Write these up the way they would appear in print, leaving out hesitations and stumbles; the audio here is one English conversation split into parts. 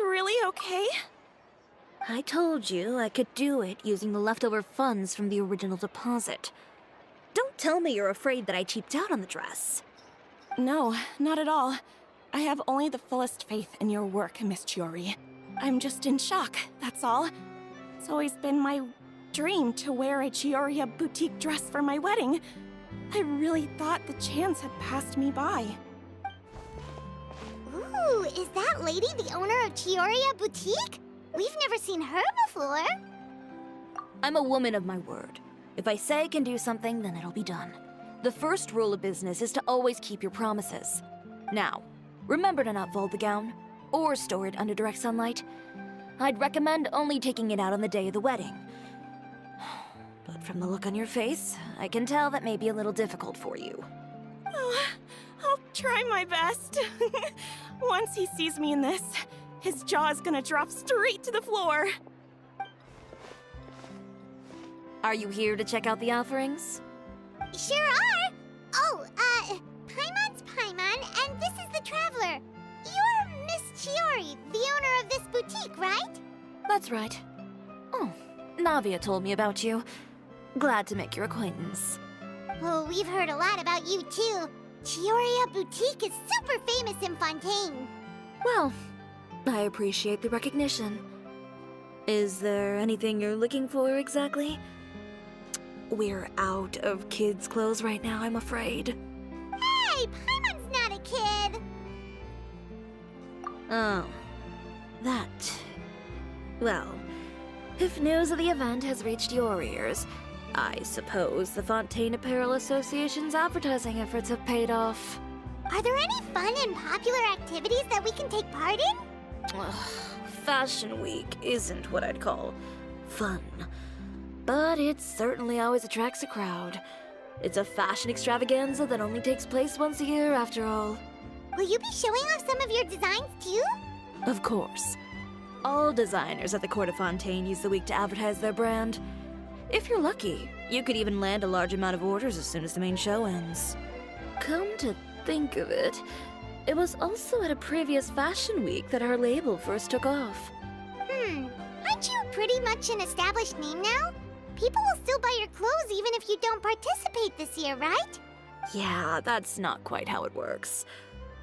really okay? I told you I could do it using the leftover funds from the original deposit. Don't tell me you're afraid that I cheaped out on the dress. No, not at all. I have only the fullest faith in your work, Miss Chiori. I'm just in shock, that's all. It's always been my dream to wear a Chiori boutique dress for my wedding. I really thought the chance had passed me by. Ooh, is that lady the owner of Chiori Boutique? We've never seen her before. I'm a woman of my word. If I say I can do something, then it'll be done. The first rule of business is to always keep your promises. Now, remember to not fold the gown, or store it under direct sunlight. I'd recommend only taking it out on the day of the wedding. But from the look on your face, I can tell that may be a little difficult for you. Oh, I'll try my best. Once he sees me in this, his jaw is gonna drop straight to the floor. Are you here to check out the offerings? Sure are. Oh, Paimon's Paimon, and this is the Traveler. You're Miss Chiori, the owner of this boutique, right? That's right. Oh, Navia told me about you. Glad to make your acquaintance. Oh, we've heard a lot about you, too. Chiori Boutique is super famous in Fontaine. Well, I appreciate the recognition. Is there anything you're looking for exactly? We're out of kids' clothes right now, I'm afraid. Hey, Paimon's not a kid. Oh, that. Well, if news of the event has reached your ears, I suppose the Fontaine Apparel Association's advertising efforts have paid off. Are there any fun and popular activities that we can take part in? Ugh, Fashion Week isn't what I'd call fun. But it certainly always attracts a crowd. It's a fashion extravaganza that only takes place once a year, after all. Will you be showing off some of your designs, too? Of course. All designers at the Court of Fontaine use the week to advertise their brand. If you're lucky, you could even land a large amount of orders as soon as the main show ends. Come to think of it, it was also at a previous Fashion Week that our label first took off. Aren't you pretty much an established name now? People will still buy your clothes even if you don't participate this year, right? Yeah, that's not quite how it works.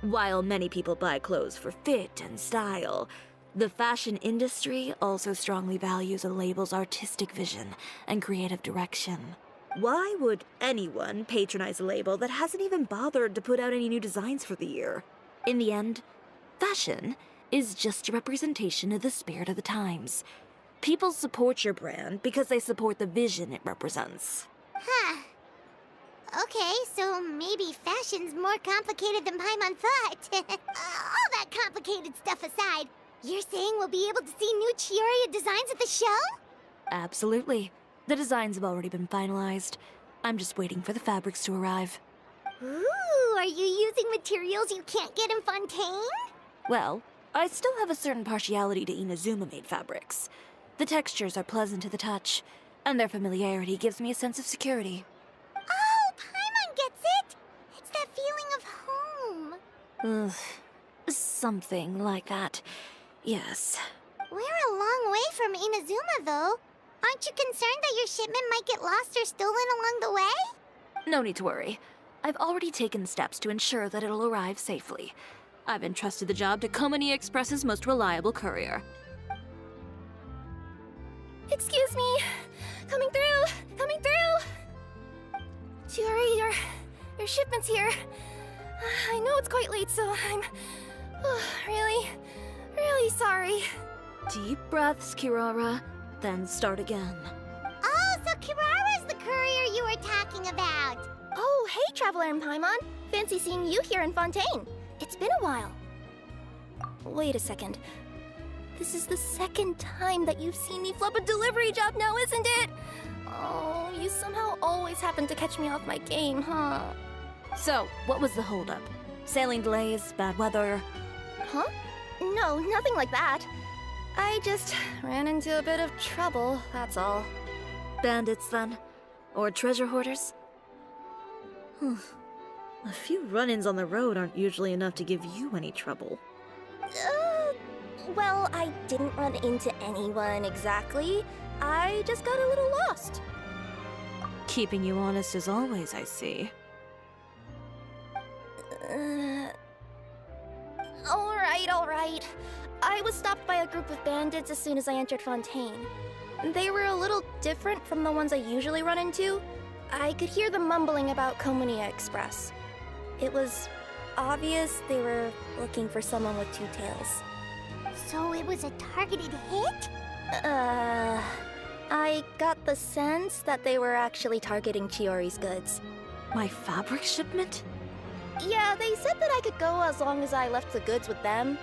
While many people buy clothes for fit and style, the fashion industry also strongly values a label's artistic vision and creative direction. Why would anyone patronize a label that hasn't even bothered to put out any new designs for the year? In the end, fashion is just a representation of the spirit of the times. People support your brand because they support the vision it represents. Huh. Okay, so maybe fashion's more complicated than Paimon thought. All that complicated stuff aside, you're saying we'll be able to see new Chiori designs at the show? Absolutely. The designs have already been finalized. I'm just waiting for the fabrics to arrive. Ooh, are you using materials you can't get in Fontaine? Well, I still have a certain partiality to Inazuma-made fabrics. The textures are pleasant to the touch, and their familiarity gives me a sense of security. Oh, Paimon gets it! It's that feeling of home. Ugh, something like that. Yes. We're a long way from Inazuma, though. Aren't you concerned that your shipment might get lost or stolen along the way? No need to worry. I've already taken steps to ensure that it'll arrive safely. I've entrusted the job to Komani Express's most reliable courier. Excuse me! Coming through! Coming through! Chiori, your shipment's here. I know it's quite late, so I'm really sorry. Deep breaths, Kirara, then start again. Oh, so Kirara's the courier you were talking about. Oh, hey, Traveler and Paimon. Fancy seeing you here in Fontaine. It's been a while. Wait a second. This is the second time that you've seen me flub a delivery job now, isn't it? Oh, you somehow always happen to catch me off my game, huh? So, what was the holdup? Sailing delays, bad weather? Huh? No, nothing like that. I just ran into a bit of trouble, that's all. Bandits, then? Or treasure hoarders? A few run-ins on the road aren't usually enough to give you any trouble. Well, I didn't run into anyone exactly. I just got a little lost. Keeping you honest as always, I see. Alright. I was stopped by a group of bandits as soon as I entered Fontaine. They were a little different from the ones I usually run into. I could hear them mumbling about Komunia Express. It was obvious they were looking for someone with two tails. So it was a targeted hit? I got the sense that they were actually targeting Chiori's goods. My fabric shipment? Yeah, they said that I could go as long as I left the goods with them.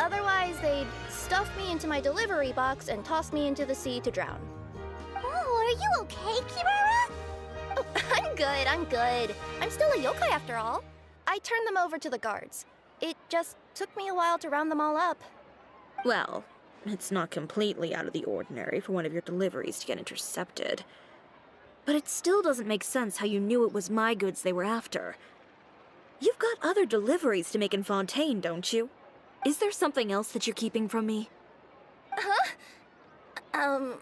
Otherwise, they'd stuff me into my delivery box and toss me into the sea to drown. Oh, are you okay, Kirara? Oh, I'm good. I'm still a yokai after all. I turned them over to the guards. It just took me a while to round them all up. Well, it's not completely out of the ordinary for one of your deliveries to get intercepted. But it still doesn't make sense how you knew it was my goods they were after. You've got other deliveries to make in Fontaine, don't you? Is there something else that you're keeping from me? Well...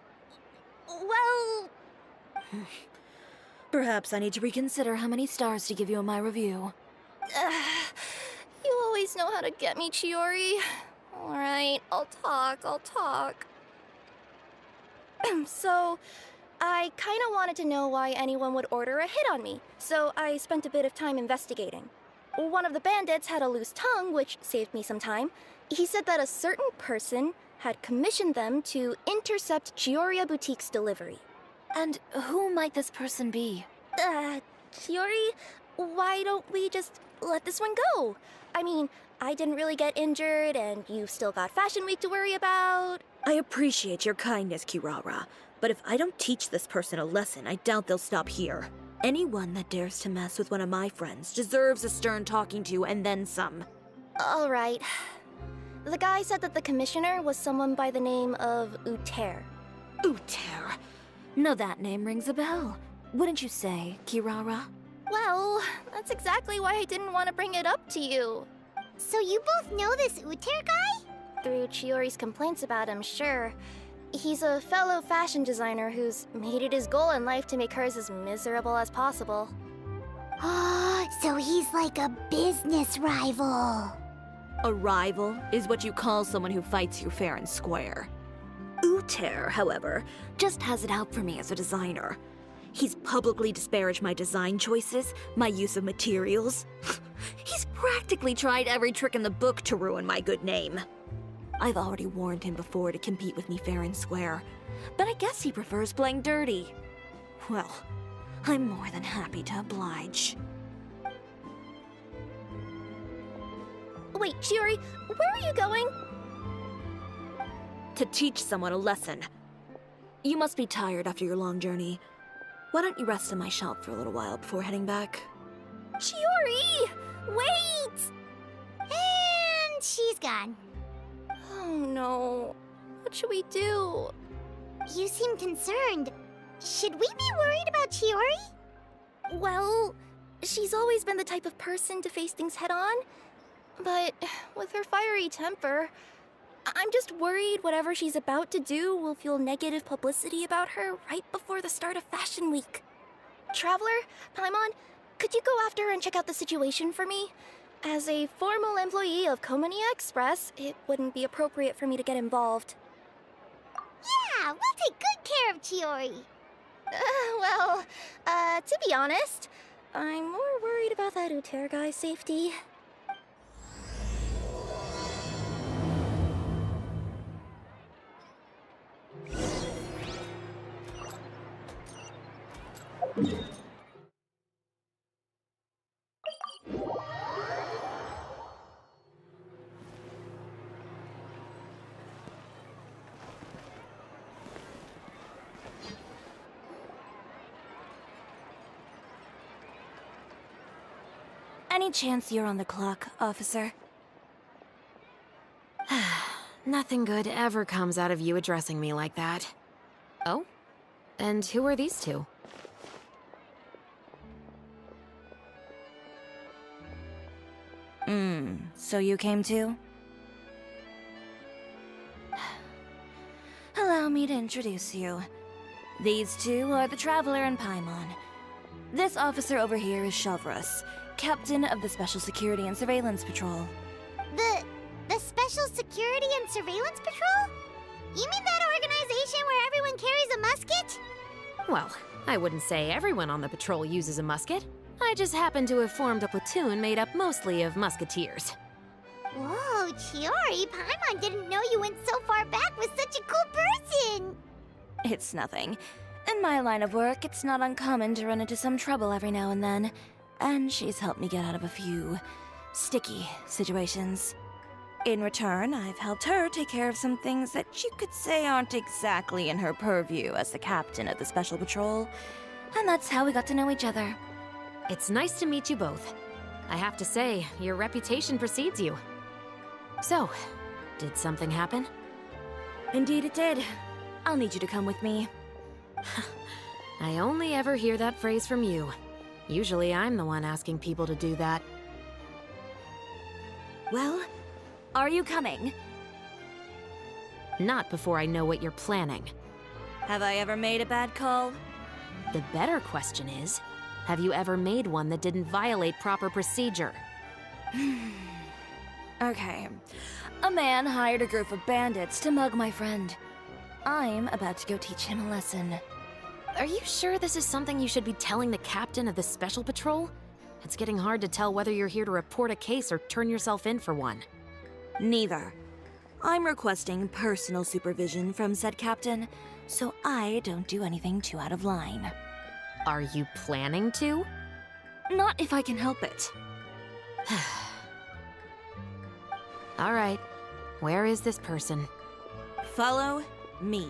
Perhaps I need to reconsider how many stars to give you in my review. You always know how to get me, Chiori. Alright, I'll talk. So, I kinda wanted to know why anyone would order a hit on me, so I spent a bit of time investigating. One of the bandits had a loose tongue, which saved me some time. He said that a certain person had commissioned them to intercept Chiori Boutique's delivery. And who might this person be? Chiori, why don't we just let this one go? I mean, I didn't really get injured, and you've still got Fashion Week to worry about. I appreciate your kindness, Kirara, but if I don't teach this person a lesson, I doubt they'll stop here. Anyone that dares to mess with one of my friends deserves a stern talking to and then some. Alright. The guy said that the commissioner was someone by the name of Uter. Uter. Now that name rings a bell. Wouldn't you say, Kirara? Well, that's exactly why I didn't want to bring it up to you. So you both know this Uter guy? Through Chiori's complaints about him, sure. He's a fellow fashion designer who's made it his goal in life to make hers as miserable as possible. Oh, so he's like a business rival. A rival is what you call someone who fights you fair and square. Uter, however, just has it out for me as a designer. He's publicly disparaged my design choices, my use of materials. He's practically tried every trick in the book to ruin my good name. I've already warned him before to compete with me fair and square, but I guess he prefers playing dirty. Well, I'm more than happy to oblige. Wait, Chiori, where are you going? To teach someone a lesson. You must be tired after your long journey. Why don't you rest in my shop for a little while before heading back? Chiori! Wait! And she's gone. Oh no. What should we do? You seem concerned. Should we be worried about Chiori? Well, she's always been the type of person to face things head on. But with her fiery temper, I'm just worried whatever she's about to do will fuel negative publicity about her right before the start of Fashion Week. Traveler, Paimon, could you go after her and check out the situation for me? As a formal employee of Komunia Express, it wouldn't be appropriate for me to get involved. Yeah, we'll take good care of Chiori. To be honest, I'm more worried about that Uter guy's safety. Any chance you're on the clock, officer? Nothing good ever comes out of you addressing me like that. Oh? And who are these two? So you came too? me to introduce you. These two are the Traveler and Paimon. This officer over here is Shavras, captain of the Special Security and Surveillance Patrol. The Special Security and Surveillance Patrol? You mean that organization where everyone carries a musket? Well, I wouldn't say everyone on the patrol uses a musket. I just happen to have formed a platoon made up mostly of musketeers. Whoa, Chiori, Paimon didn't know you went so far back with such a cool person! It's nothing. In my line of work, it's not uncommon to run into some trouble every now and then, and she's helped me get out of a few sticky situations. In return, I've helped her take care of some things that you could say aren't exactly in her purview as the captain of the Special Patrol, and that's how we got to know each other. It's nice to meet you both. I have to say, your reputation precedes you. So, did something happen? Indeed it did. I'll need you to come with me. I only ever hear that phrase from you. Usually I'm the one asking people to do that. Well, are you coming? Not before I know what you're planning. Have I ever made a bad call? The better question is, have you ever made one that didn't violate proper procedure? Okay. A man hired a group of bandits to mug my friend. I'm about to go teach him a lesson. Are you sure this is something you should be telling the captain of the Special Patrol? It's getting hard to tell whether you're here to report a case or turn yourself in for one. Neither. I'm requesting personal supervision from said captain, so I don't do anything too out of line. Are you planning to? Not if I can help it. All right. Where is this person? Follow me.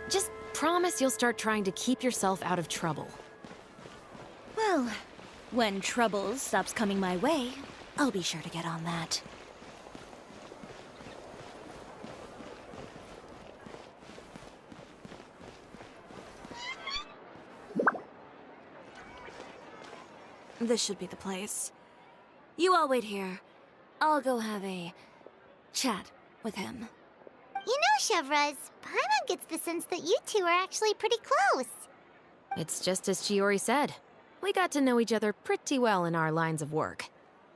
Just promise you'll start trying to keep yourself out of trouble. Well, when trouble stops coming my way, I'll be sure to get on that. This should be the place. You all wait here. I'll go have a chat with him. You know, Shavras, Paimon gets the sense that you two are actually pretty close. It's just as Chiori said. We got to know each other pretty well in our lines of work.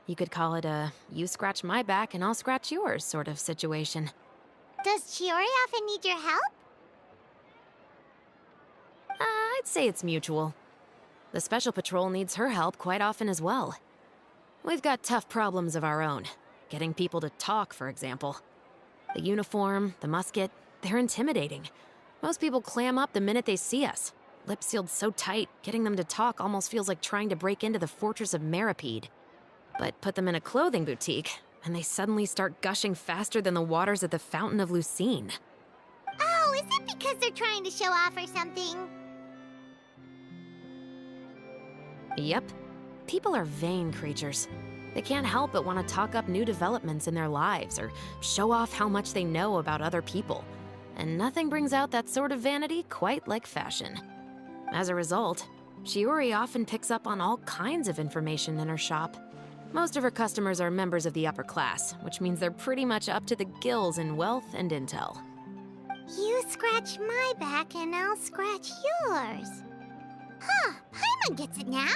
You could call it a you scratch my back and I'll scratch yours sort of situation. Does Chiori often need your help? I'd say it's mutual. The Special Patrol needs her help quite often as well. We've got tough problems of our own. Getting people to talk, for example. The uniform, the musket, they're intimidating. Most people clam up the minute they see us. Lips sealed so tight, getting them to talk almost feels like trying to break into the fortress of Meripede. But put them in a clothing boutique, and they suddenly start gushing faster than the waters at the Fountain of Lucine. Oh, is it because they're trying to show off or something? Yep. People are vain creatures. They can't help but want to talk up new developments in their lives or show off how much they know about other people. And nothing brings out that sort of vanity quite like fashion. As a result, Chiori often picks up on all kinds of information in her shop. Most of her customers are members of the upper class, which means they're pretty much up to the gills in wealth and intel. You scratch my back and I'll scratch yours. Huh, Paimon gets it now.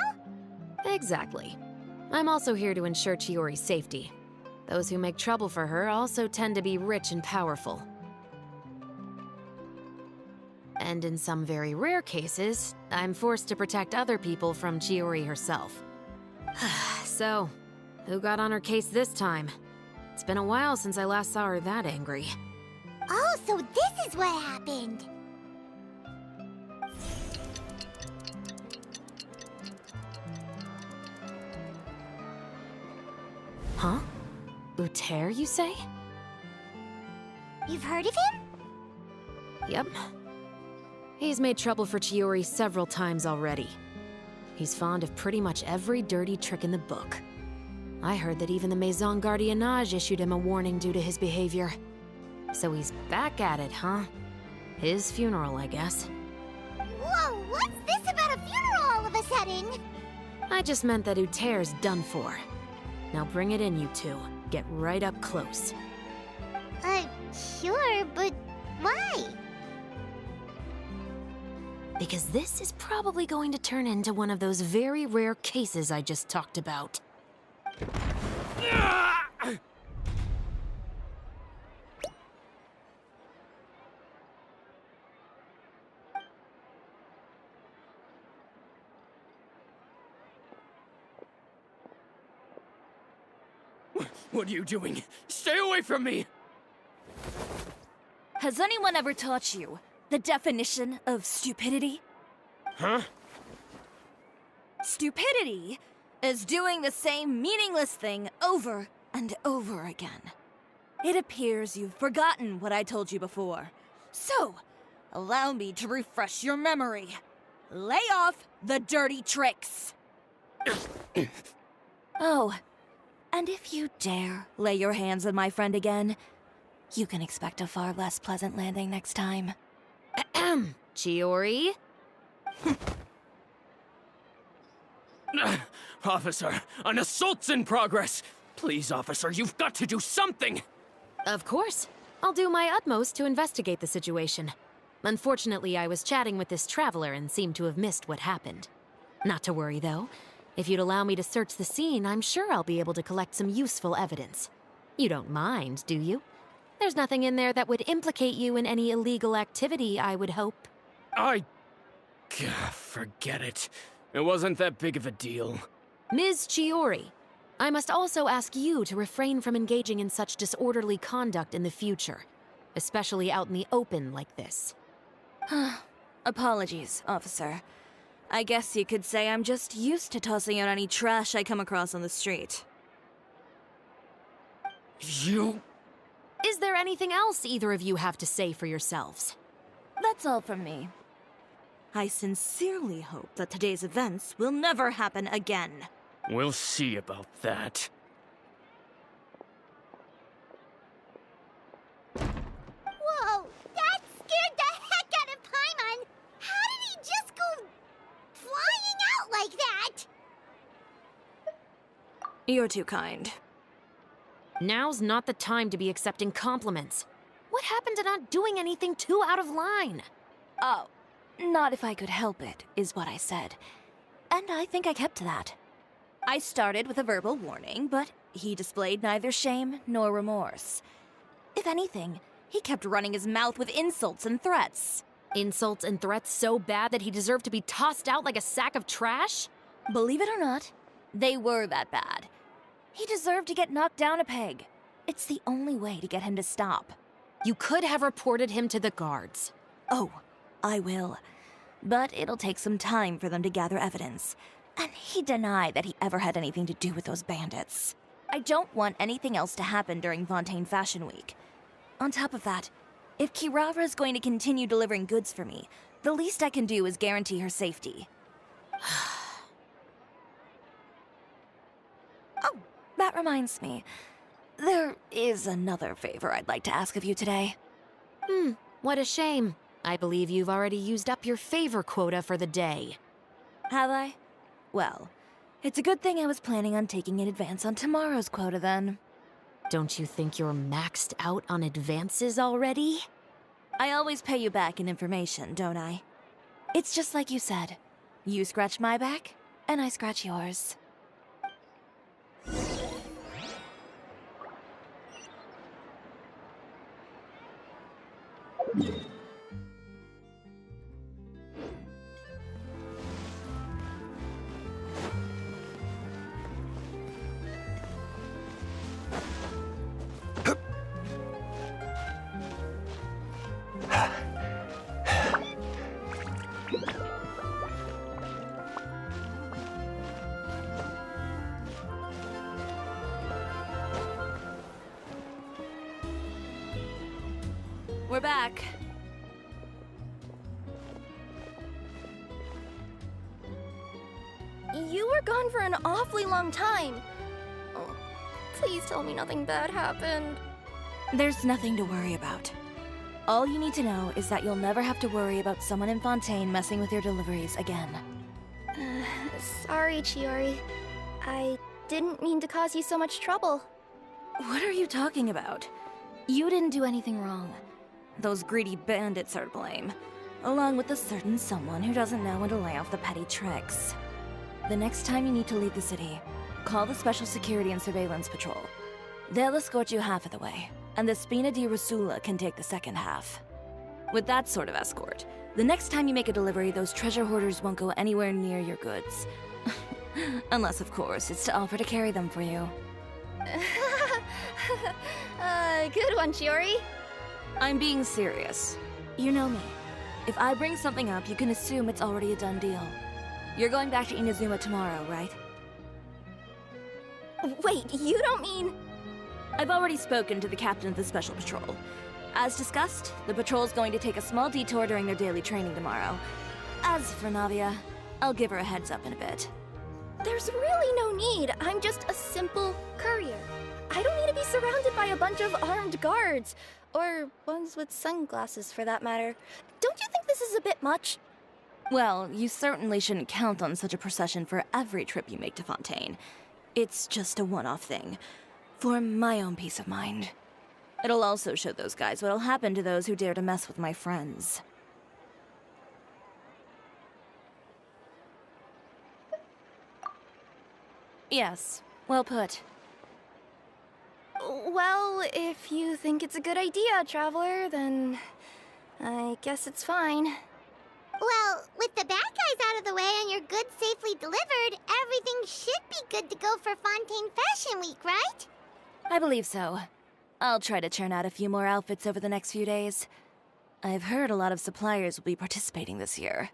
Exactly. I'm also here to ensure Chiori's safety. Those who make trouble for her also tend to be rich and powerful. And in some very rare cases, I'm forced to protect other people from Chiori herself. So, who got on her case this time? It's been a while since I last saw her that angry. Oh, so this is what happened. Huh? Uter, you say? You've heard of him? Yep. He's made trouble for Chiori several times already. He's fond of pretty much every dirty trick in the book. I heard that even the Maison Gardiennage issued him a warning due to his behavior. So he's back at it, huh? His funeral, I guess. Whoa, what's this about a funeral all of a sudden? I just meant that Uter's done for. Now bring it in, you two. Get right up close. Sure, but why? Because this is probably going to turn into one of those very rare cases I just talked about. What are you doing? Stay away from me! Has anyone ever taught you the definition of stupidity? Huh? Stupidity is doing the same meaningless thing over and over again. It appears you've forgotten what I told you before. So, allow me to refresh your memory. Lay off the dirty tricks. Oh, and if you dare lay your hands on my friend again, you can expect a far less pleasant landing next time. Chiori? Officer, an assault's in progress! Please, officer, you've got to do something! Of course. I'll do my utmost to investigate the situation. Unfortunately, I was chatting with this traveler and seemed to have missed what happened. Not to worry, though. If you'd allow me to search the scene, I'm sure I'll be able to collect some useful evidence. You don't mind, do you? There's nothing in there that would implicate you in any illegal activity, I would hope. Forget it. It wasn't that big of a deal. Ms. Chiori, I must also ask you to refrain from engaging in such disorderly conduct in the future, especially out in the open like this. Apologies, officer. I guess you could say I'm just used to tossing out any trash I come across on the street. You... Is there anything else either of you have to say for yourselves? That's all from me. I sincerely hope that today's events will never happen again. We'll see about that. Whoa, that scared the heck out of Paimon! How did he just go flying out like that? You're too kind. Now's not the time to be accepting compliments. What happened to not doing anything too out of line? Oh, not if I could help it, is what I said. And I think I kept to that. I started with a verbal warning, but he displayed neither shame nor remorse. If anything, he kept running his mouth with insults and threats. Insults and threats so bad that he deserved to be tossed out like a sack of trash? Believe it or not, they were that bad. He deserved to get knocked down a peg. It's the only way to get him to stop. You could have reported him to the guards. Oh, I will. But it'll take some time for them to gather evidence. And he denied that he ever had anything to do with those bandits. I don't want anything else to happen during Fontaine Fashion Week. On top of that, if Kirara is going to continue delivering goods for me, the least I can do is guarantee her safety. Oh, that reminds me. There is another favor I'd like to ask of you today. What a shame. I believe you've already used up your favor quota for the day. Have I? Well, it's a good thing I was planning on taking an advance on tomorrow's quota then. Don't you think you're maxed out on advances already? I always pay you back in information, don't I? It's just like you said. You scratch my back, and I scratch yours. We're back. You were gone for an awfully long time. Oh, please tell me nothing bad happened. There's nothing to worry about. All you need to know is that you'll never have to worry about someone in Fontaine messing with your deliveries again. Sorry, Chiori. I didn't mean to cause you so much trouble. What are you talking about? You didn't do anything wrong. Those greedy bandits are to blame, along with a certain someone who doesn't know when to lay off the petty tricks. The next time you need to leave the city, call the Special Security and Surveillance Patrol. They'll escort you half of the way, and the Spina di Rosula can take the second half. With that sort of escort, the next time you make a delivery, those treasure hoarders won't go anywhere near your goods. Unless, of course, it's to offer to carry them for you. Good one, Chiori. I'm being serious. You know me. If I bring something up, you can assume it's already a done deal. You're going back to Inazuma tomorrow, right? Wait, you don't mean... I've already spoken to the captain of the Special Patrol. As discussed, the patrol's going to take a small detour during their daily training tomorrow. As for Navia, I'll give her a heads up in a bit. There's really no need. I'm just a simple courier. I don't need to be surrounded by a bunch of armed guards. Or ones with sunglasses, for that matter. Don't you think this is a bit much? Well, you certainly shouldn't count on such a procession for every trip you make to Fontaine. It's just a one-off thing. For my own peace of mind. It'll also show those guys what'll happen to those who dare to mess with my friends. Yes, well put. Well, if you think it's a good idea, Traveler, then I guess it's fine. Well, with the bad guys out of the way and your goods safely delivered, everything should be good to go for Fontaine Fashion Week, right? I believe so. I'll try to churn out a few more outfits over the next few days. I've heard a lot of suppliers will be participating this year.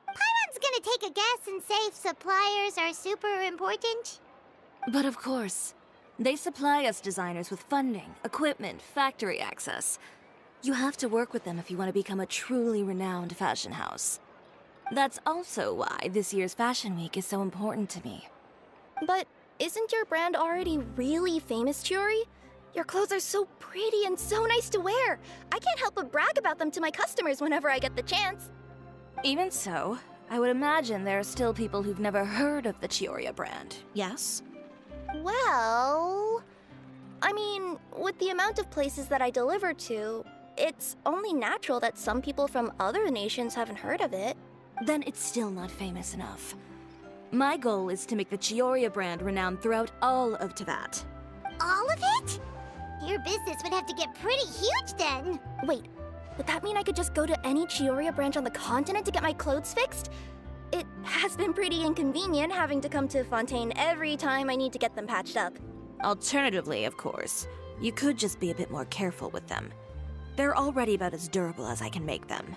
Paimon's gonna take a guess and say suppliers are super important. But of course, they supply us designers with funding, equipment, factory access. You have to work with them if you want to become a truly renowned fashion house. That's also why this year's Fashion Week is so important to me. But isn't your brand already really famous, Chiori? Your clothes are so pretty and so nice to wear. I can't help but brag about them to my customers whenever I get the chance. Even so, I would imagine there are still people who've never heard of the Chiori brand, yes? Well... I mean, with the amount of places that I deliver to, it's only natural that some people from other nations haven't heard of it. Then it's still not famous enough. My goal is to make the Chiori brand renowned throughout all of Teyvat. All of it? Your business would have to get pretty huge then. Wait, would that mean I could just go to any Chiori branch on the continent to get my clothes fixed? It has been pretty inconvenient having to come to Fontaine every time I need to get them patched up. Alternatively, of course, you could just be a bit more careful with them. They're already about as durable as I can make them.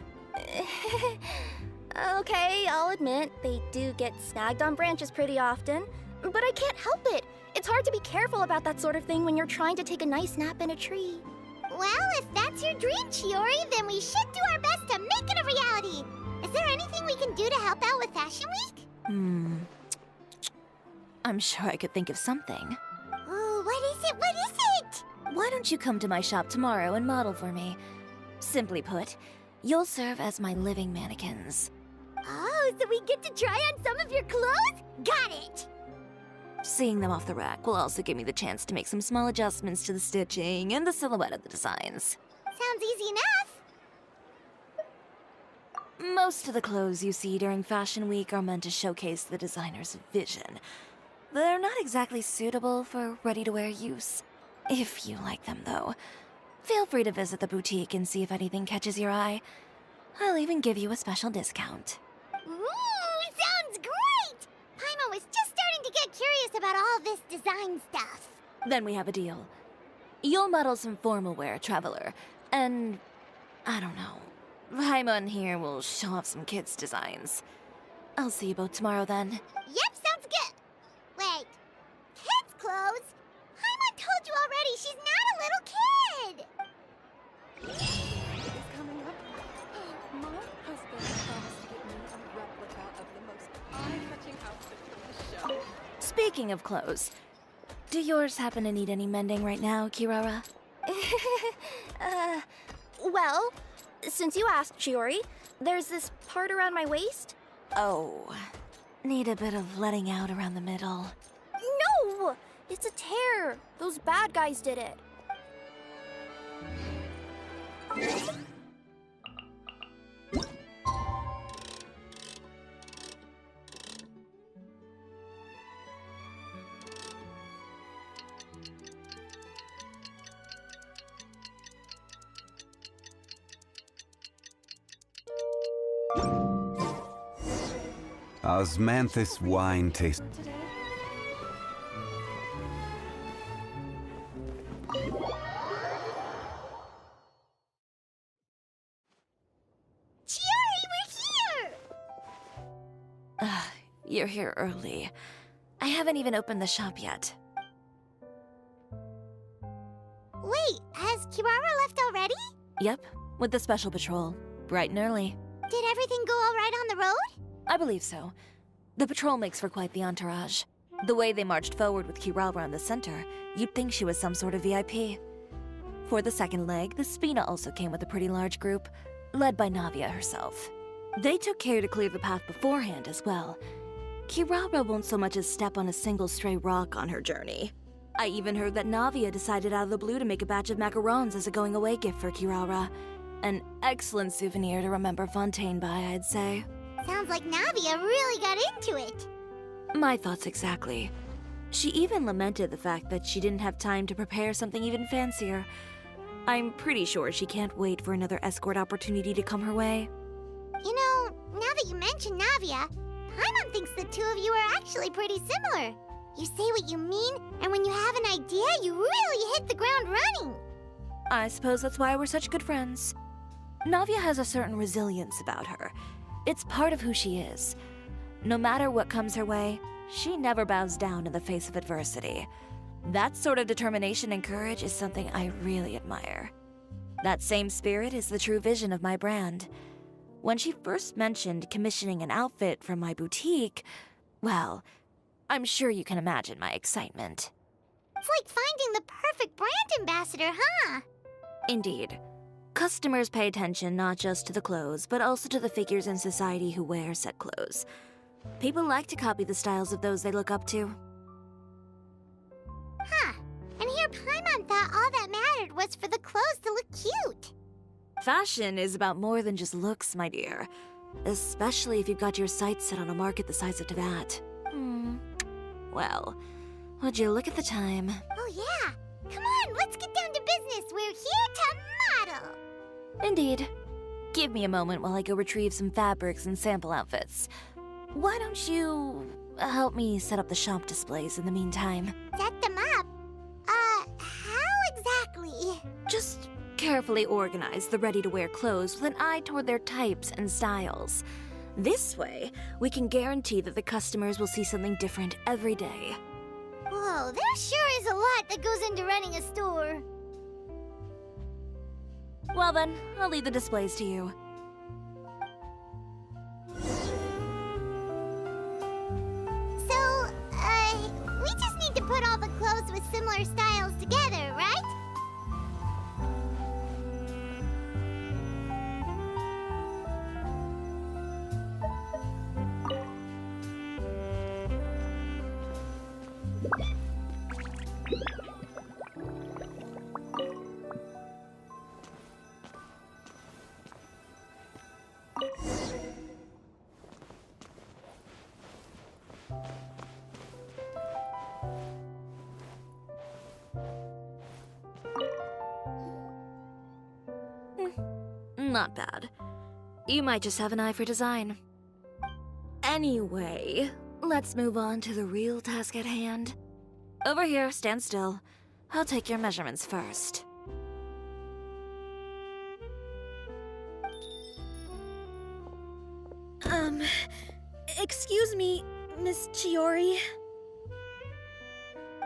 Okay, I'll admit, they do get snagged on branches pretty often, but I can't help it. It's hard to be careful about that sort of thing when you're trying to take a nice nap in a tree. Well, if that's your dream, Chiori, then we should do our best to make it a reality. Is there anything we can do to help out with Fashion Week? I'm sure I could think of something. Ooh, what is it? What is it? Why don't you come to my shop tomorrow and model for me? Simply put, you'll serve as my living mannequins. Oh, so we get to try on some of your clothes? Got it! Seeing them off the rack will also give me the chance to make some small adjustments to the stitching and the silhouette of the designs. Sounds easy enough. Most of the clothes you see during Fashion Week are meant to showcase the designer's vision. They're not exactly suitable for ready-to-wear use. If you like them, though, feel free to visit the boutique and see if anything catches your eye. I'll even give you a special discount. Ooh, sounds great! Paimon was just starting to get curious about all this design stuff. Then we have a deal. You'll model some formal wear, Traveler, and I don't know. Paimon here will show off some kids' designs. I'll see you both tomorrow then. Yep, sounds good. Wait, kids' clothes? Paimon told you already she's not a little kid. Is coming up. My husband promised to get me a replica of the most eye-catching outfit from the show. Speaking of clothes, do yours happen to need any mending right now, Kirara? Well, since you asked, Chiori, there's this part around my waist. Oh, need a bit of letting out around the middle. No, It's a tear. Those bad guys did it. Osmanthus wine taste. Today? Chiori, we're here! You're here early. I haven't even opened the shop yet. Wait, has Kirara left already? Yep, with the special patrol. Bright and early. Did everything go all right on the road? I believe so. The patrol makes for quite the entourage. The way they marched forward with Kirara in the center, you'd think she was some sort of VIP. For the second leg, the Spina also came with a pretty large group, led by Navia herself. They took care to clear the path beforehand as well. Kirara won't so much as step on a single stray rock on her journey. I even heard that Navia decided out of the blue to make a batch of macarons as a going-away gift for Kirara. An excellent souvenir to remember Fontaine by, I'd say. Sounds like Navia really got into it. My thoughts exactly. She even lamented the fact that she didn't have time to prepare something even fancier. I'm pretty sure she can't wait for another escort opportunity to come her way. You know, now that you mention Navia, Paimon thinks the two of you are actually pretty similar. You say what you mean, and when you have an idea, you really hit the ground running. I suppose that's why we're such good friends. Navia has a certain resilience about her. It's part of who she is. No matter what comes her way, she never bows down in the face of adversity. That sort of determination and courage is something I really admire. That same spirit is the true vision of my brand. When she first mentioned commissioning an outfit from my boutique, well, I'm sure you can imagine my excitement. It's like finding the perfect brand ambassador, huh? Indeed. Customers pay attention not just to the clothes, but also to the figures in society who wear said clothes. People like to copy the styles of those they look up to. Huh. And here Paimon thought all that mattered was for the clothes to look cute. Fashion is about more than just looks, my dear. Especially if you've got your sights set on a market the size of Teyvat. Well, would you look at the time? Oh yeah. Come on, let's get down to business. We're here to model. Indeed. Give me a moment while I go retrieve some fabrics and sample outfits. Why don't you help me set up the shop displays in the meantime? Set them up? How exactly? Just carefully organize the ready-to-wear clothes with an eye toward their types and styles. This way, we can guarantee that the customers will see something different every day. Whoa, there sure is a lot that goes into running a store. Well then, I'll leave the displays to you. So, we just need to put all the clothes with similar styles together, right? Not bad. You might just have an eye for design. Anyway, let's move on to the real task at hand. Over here, stand still. I'll take your measurements first. Excuse me, Miss Chiori.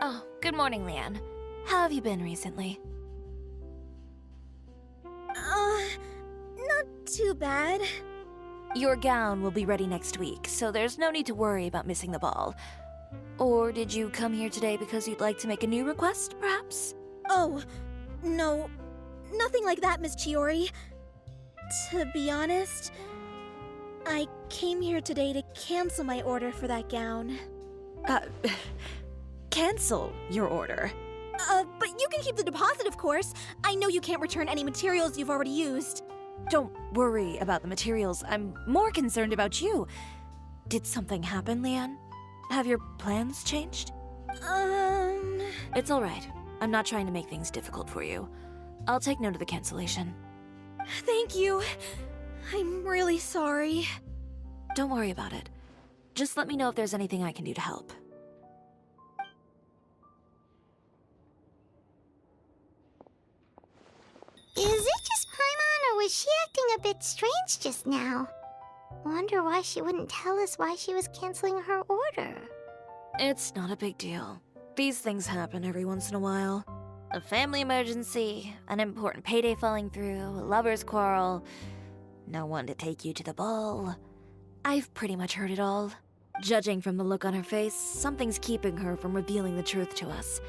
Oh, good morning, Leanne. How have you been recently? Not too bad. Your gown will be ready next week, so there's no need to worry about missing the ball. Or did you come here today because you'd like to make a new request, perhaps? Oh, no. Nothing like that, Miss Chiori. To be honest, I came here today to cancel my order for that gown. cancel your order. But you can keep the deposit, of course. I know you can't return any materials you've already used. Don't worry about the materials. I'm more concerned about you. Did something happen, Leanne? Have your plans changed? It's all right. I'm not trying to make things difficult for you. I'll take note of the cancellation. Thank you. I'm really sorry. Don't worry about it. Just let me know if there's anything I can do to help. Is it just Paimon, or was she acting a bit strange just now? Wonder why she wouldn't tell us why she was canceling her order. It's not a big deal. These things happen every once in a while. A family emergency, an important payday falling through, a lover's quarrel, no one to take you to the ball. I've pretty much heard it all. Judging from the look on her face, something's keeping her from revealing the truth to us.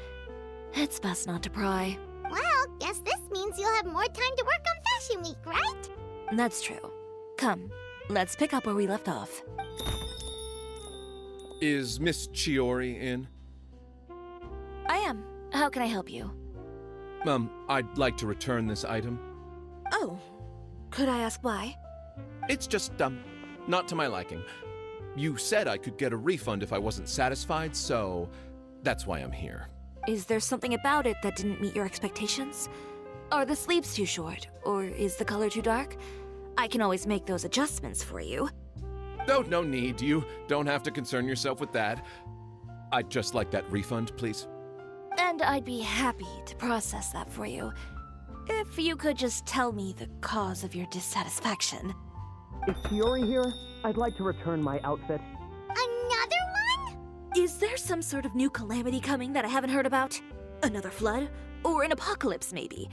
It's best not to pry. Well, guess this means you'll have more time to work on Fashion Week, right? That's true. Come, let's pick up where we left off. Is Miss Chiori in? I am. How can I help you? I'd like to return this item. Oh, could I ask why? It's just, not to my liking. You said I could get a refund if I wasn't satisfied, so that's why I'm here. Is there something about it that didn't meet your expectations? Are the sleeves too short? Or is the color too dark? I can always make those adjustments for you. Oh, no need. You don't have to concern yourself with that. I'd just like that refund, please. And I'd be happy to process that for you. If you could just tell me the cause of your dissatisfaction. Is Chiori here? I'd like to return my outfit. Another one? Is there some sort of new calamity coming that I haven't heard about? Another flood? Or an apocalypse, maybe?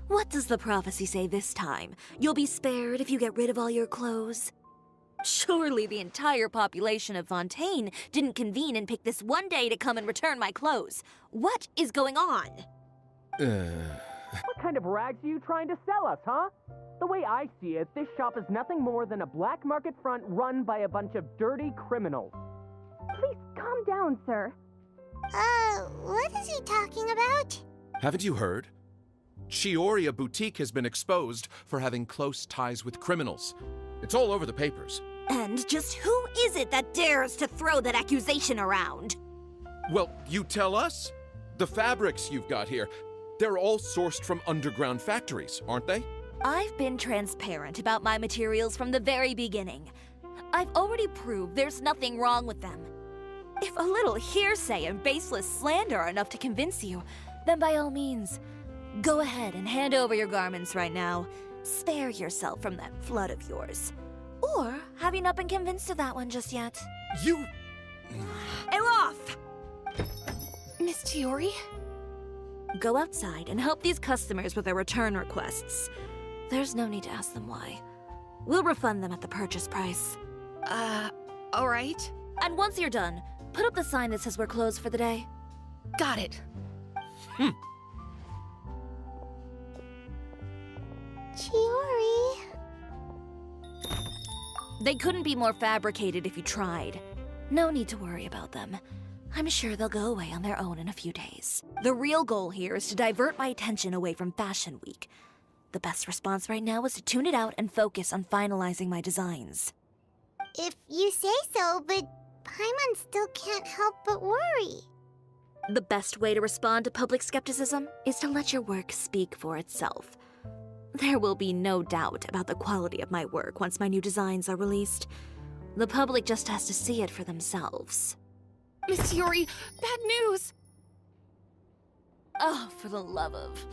What does the prophecy say this time? You'll be spared if you get rid of all your clothes? Surely the entire population of Fontaine didn't convene and pick this one day to come and return my clothes. What is going on? What kind of rags are you trying to sell us, huh? The way I see it, this shop is nothing more than a black market front run by a bunch of dirty criminals. Please calm down, sir. What is he talking about? Haven't you heard? Chiori Boutique has been exposed for having close ties with criminals. It's all over the papers. And just who is it that dares to throw that accusation around? Well, you tell us. The fabrics you've got here, they're all sourced from underground factories, aren't they? I've been transparent about my materials from the very beginning. I've already proved there's nothing wrong with them. If a little hearsay and baseless slander are enough to convince you, then by all means, go ahead and hand over your garments right now. Spare yourself from that flood of yours. Or have you not been convinced of that one just yet? You... Eroff! Miss Chiori? Go outside and help these customers with their return requests. There's no need to ask them why. We'll refund them at the purchase price. Alright. And once you're done, put up the sign that says we're closed for the day. Got it. Chiori. They couldn't be more fabricated if you tried. No need to worry about them. I'm sure they'll go away on their own in a few days. The real goal here is to divert my attention away from Fashion Week. The best response right now is to tune it out and focus on finalizing my designs. If you say so, but Paimon still can't help but worry. The best way to respond to public skepticism is to let your work speak for itself. There will be no doubt about the quality of my work once my new designs are released. The public just has to see it for themselves. Miss Chiori, bad news! Oh, for the love of...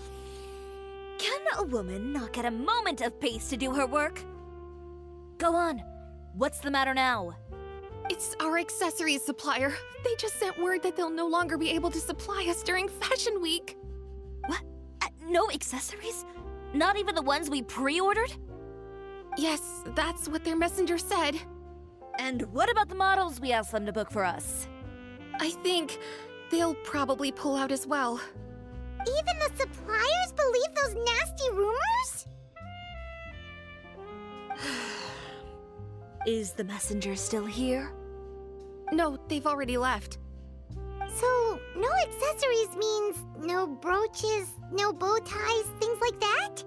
Can a woman not get a moment of peace to do her work? Go on. What's the matter now? It's our accessories supplier. They just sent word that they'll no longer be able to supply us during Fashion Week. What? No accessories? Not even the ones we pre-ordered? Yes, that's what their messenger said. And what about the models we asked them to book for us? I think they'll probably pull out as well. Even the suppliers believe those nasty rumors? Is the messenger still here? No, they've already left. So, no accessories means no brooches, no bow ties, things like that?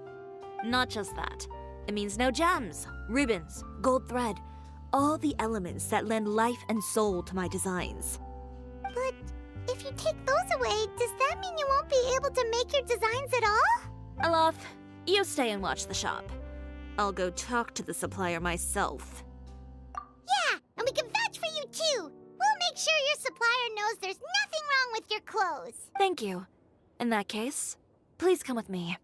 Not just that. It means no gems, ribbons, gold thread, all the elements that lend life and soul to my designs. But if you take those away, does that mean you won't be able to make your designs at all? Alof, you stay and watch the shop. I'll go talk to the supplier myself. Yeah, and we can vouch for you too. We'll make sure your supplier knows there's nothing wrong with your clothes. Thank you. In that case, please come with me.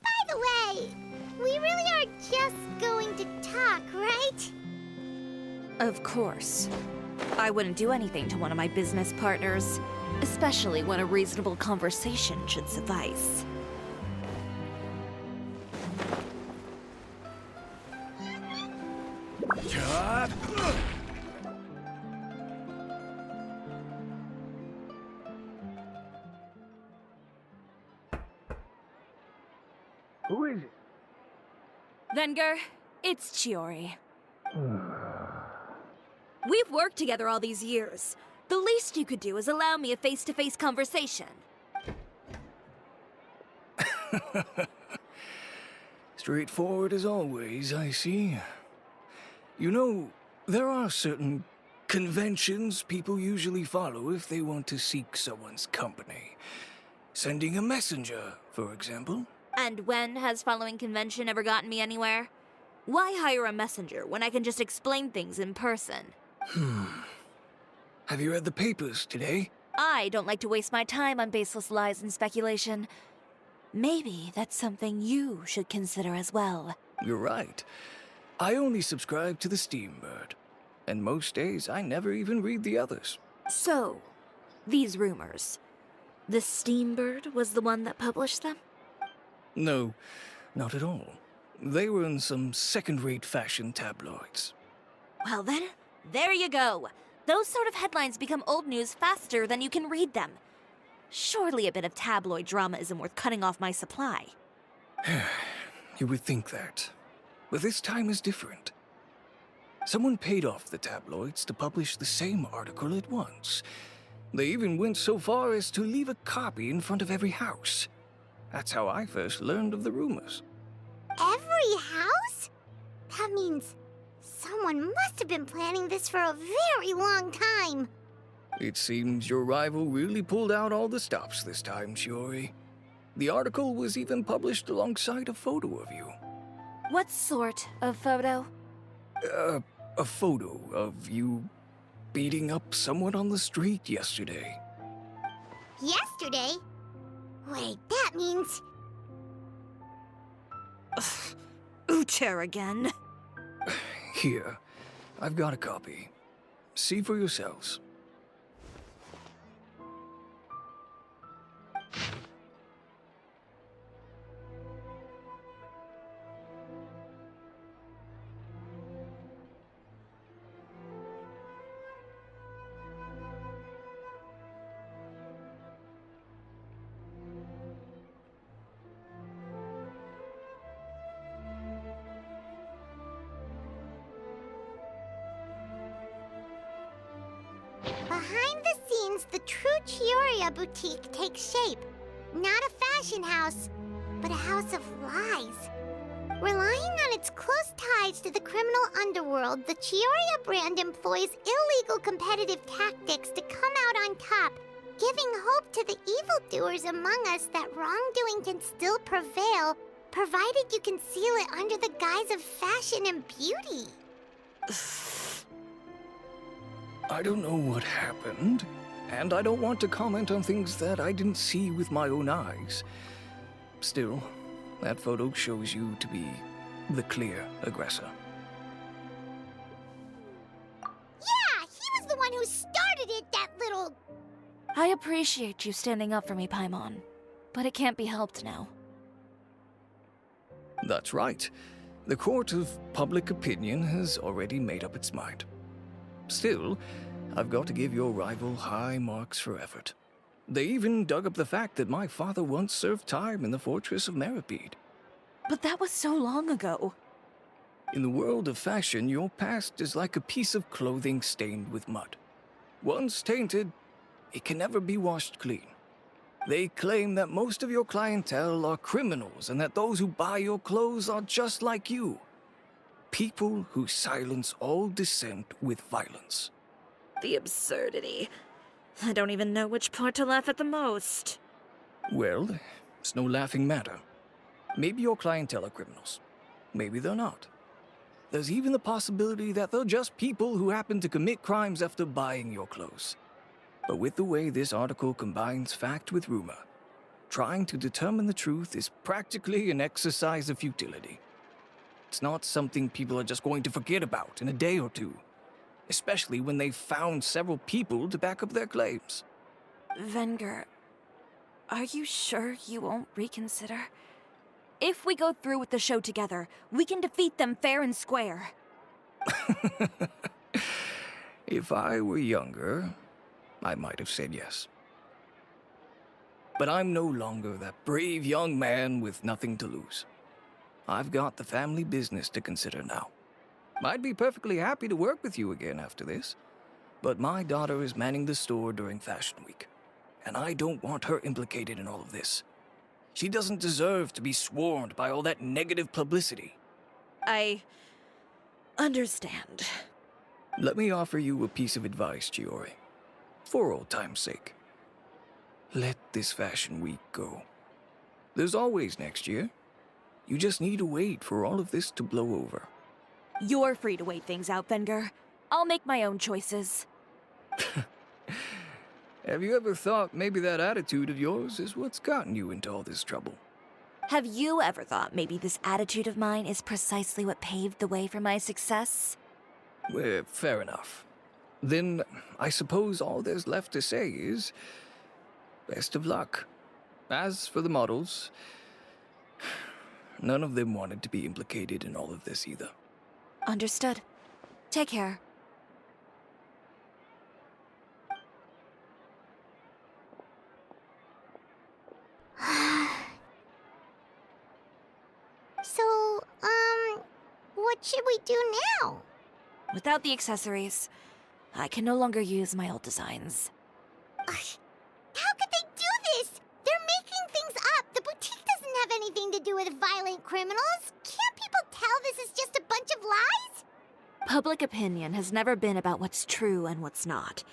By the way, we really are just going to talk, right? Of course. I wouldn't do anything to one of my business partners, especially when a reasonable conversation should suffice. Who is it? Venger, it's Chiori. We've worked together all these years. The least you could do is allow me a face-to-face conversation. Straightforward as always, I see. You know, there are certain conventions people usually follow if they want to seek someone's company. Sending a messenger, for example. And when has following convention ever gotten me anywhere? Why hire a messenger when I can just explain things in person? Have you read the papers today? I don't like to waste my time on baseless lies and speculation. Maybe that's something you should consider as well. You're right. I only subscribe to the Steambird. And most days, I never even read the others. So, these rumors. The Steambird was the one that published them? No, not at all. They were in some second-rate fashion tabloids. Well then, there you go. Those sort of headlines become old news faster than you can read them. Surely a bit of tabloid drama isn't worth cutting off my supply. You would think that. But this time is different. Someone paid off the tabloids to publish the same article at once. They even went so far as to leave a copy in front of every house. That's how I first learned of the rumors. Every house? That means someone must have been planning this for a very long time. It seems your rival really pulled out all the stops this time, Chiori. The article was even published alongside a photo of you. What sort of photo? A photo of you beating up someone on the street yesterday. Yesterday? Wait, that means... Ucher again. Here, I've got a copy. See for yourselves. Behind the scenes, the true Chiori boutique takes shape. Not a fashion house, but a house of lies. Relying on its close ties to the criminal underworld, the Chiori brand employs illegal competitive tactics to come out on top, giving hope to the evildoers among us that wrongdoing can still prevail, provided you conceal it under the guise of fashion and beauty. I don't know what happened, and I don't want to comment on things that I didn't see with my own eyes. Still, that photo shows you to be the clear aggressor. Yeah, he was the one who started it, that little... I appreciate you standing up for me, Paimon, but it can't be helped now. That's right. The court of public opinion has already made up its mind. Still, I've got to give your rival high marks for effort. They even dug up the fact that my father once served time in the fortress of Meripede. But that was so long ago. In the world of fashion, your past is like a piece of clothing stained with mud. Once tainted, it can never be washed clean. They claim that most of your clientele are criminals and that those who buy your clothes are just like you. People who silence all dissent with violence. The absurdity. I don't even know which part to laugh at the most. Well, it's no laughing matter. Maybe your clientele are criminals. Maybe they're not. There's even the possibility that they're just people who happen to commit crimes after buying your clothes. But with the way this article combines fact with rumor, trying to determine the truth is practically an exercise of futility. It's not something people are just going to forget about in a day or two, especially when they've found several people to back up their claims. Venger, are you sure you won't reconsider? If we go through with the show together, we can defeat them fair and square. If I were younger, I might have said yes. But I'm no longer that brave young man with nothing to lose. I've got the family business to consider now. I'd be perfectly happy to work with you again after this, but my daughter is manning the store during Fashion Week, and I don't want her implicated in all of this. She doesn't deserve to be swarmed by all that negative publicity. I understand. Let me offer you a piece of advice, Chiori. For old time's sake. Let this Fashion Week go. There's always next year. You just need to wait for all of this to blow over. You're free to wait things out, Venger. I'll make my own choices. Have you ever thought maybe that attitude of yours is what's gotten you into all this trouble? Have you ever thought maybe this attitude of mine is precisely what paved the way for my success? Well, fair enough. Then I suppose all there's left to say is, best of luck. As for the models, none of them wanted to be implicated in all of this either. Understood. Take care. So, what should we do now? Without the accessories, I can no longer use my old designs. How could they do this? They're making things up. The boutique doesn't have anything to do with violent criminals. Can't people tell this is just a bunch of lies? Public opinion has never been about what's true and what's not.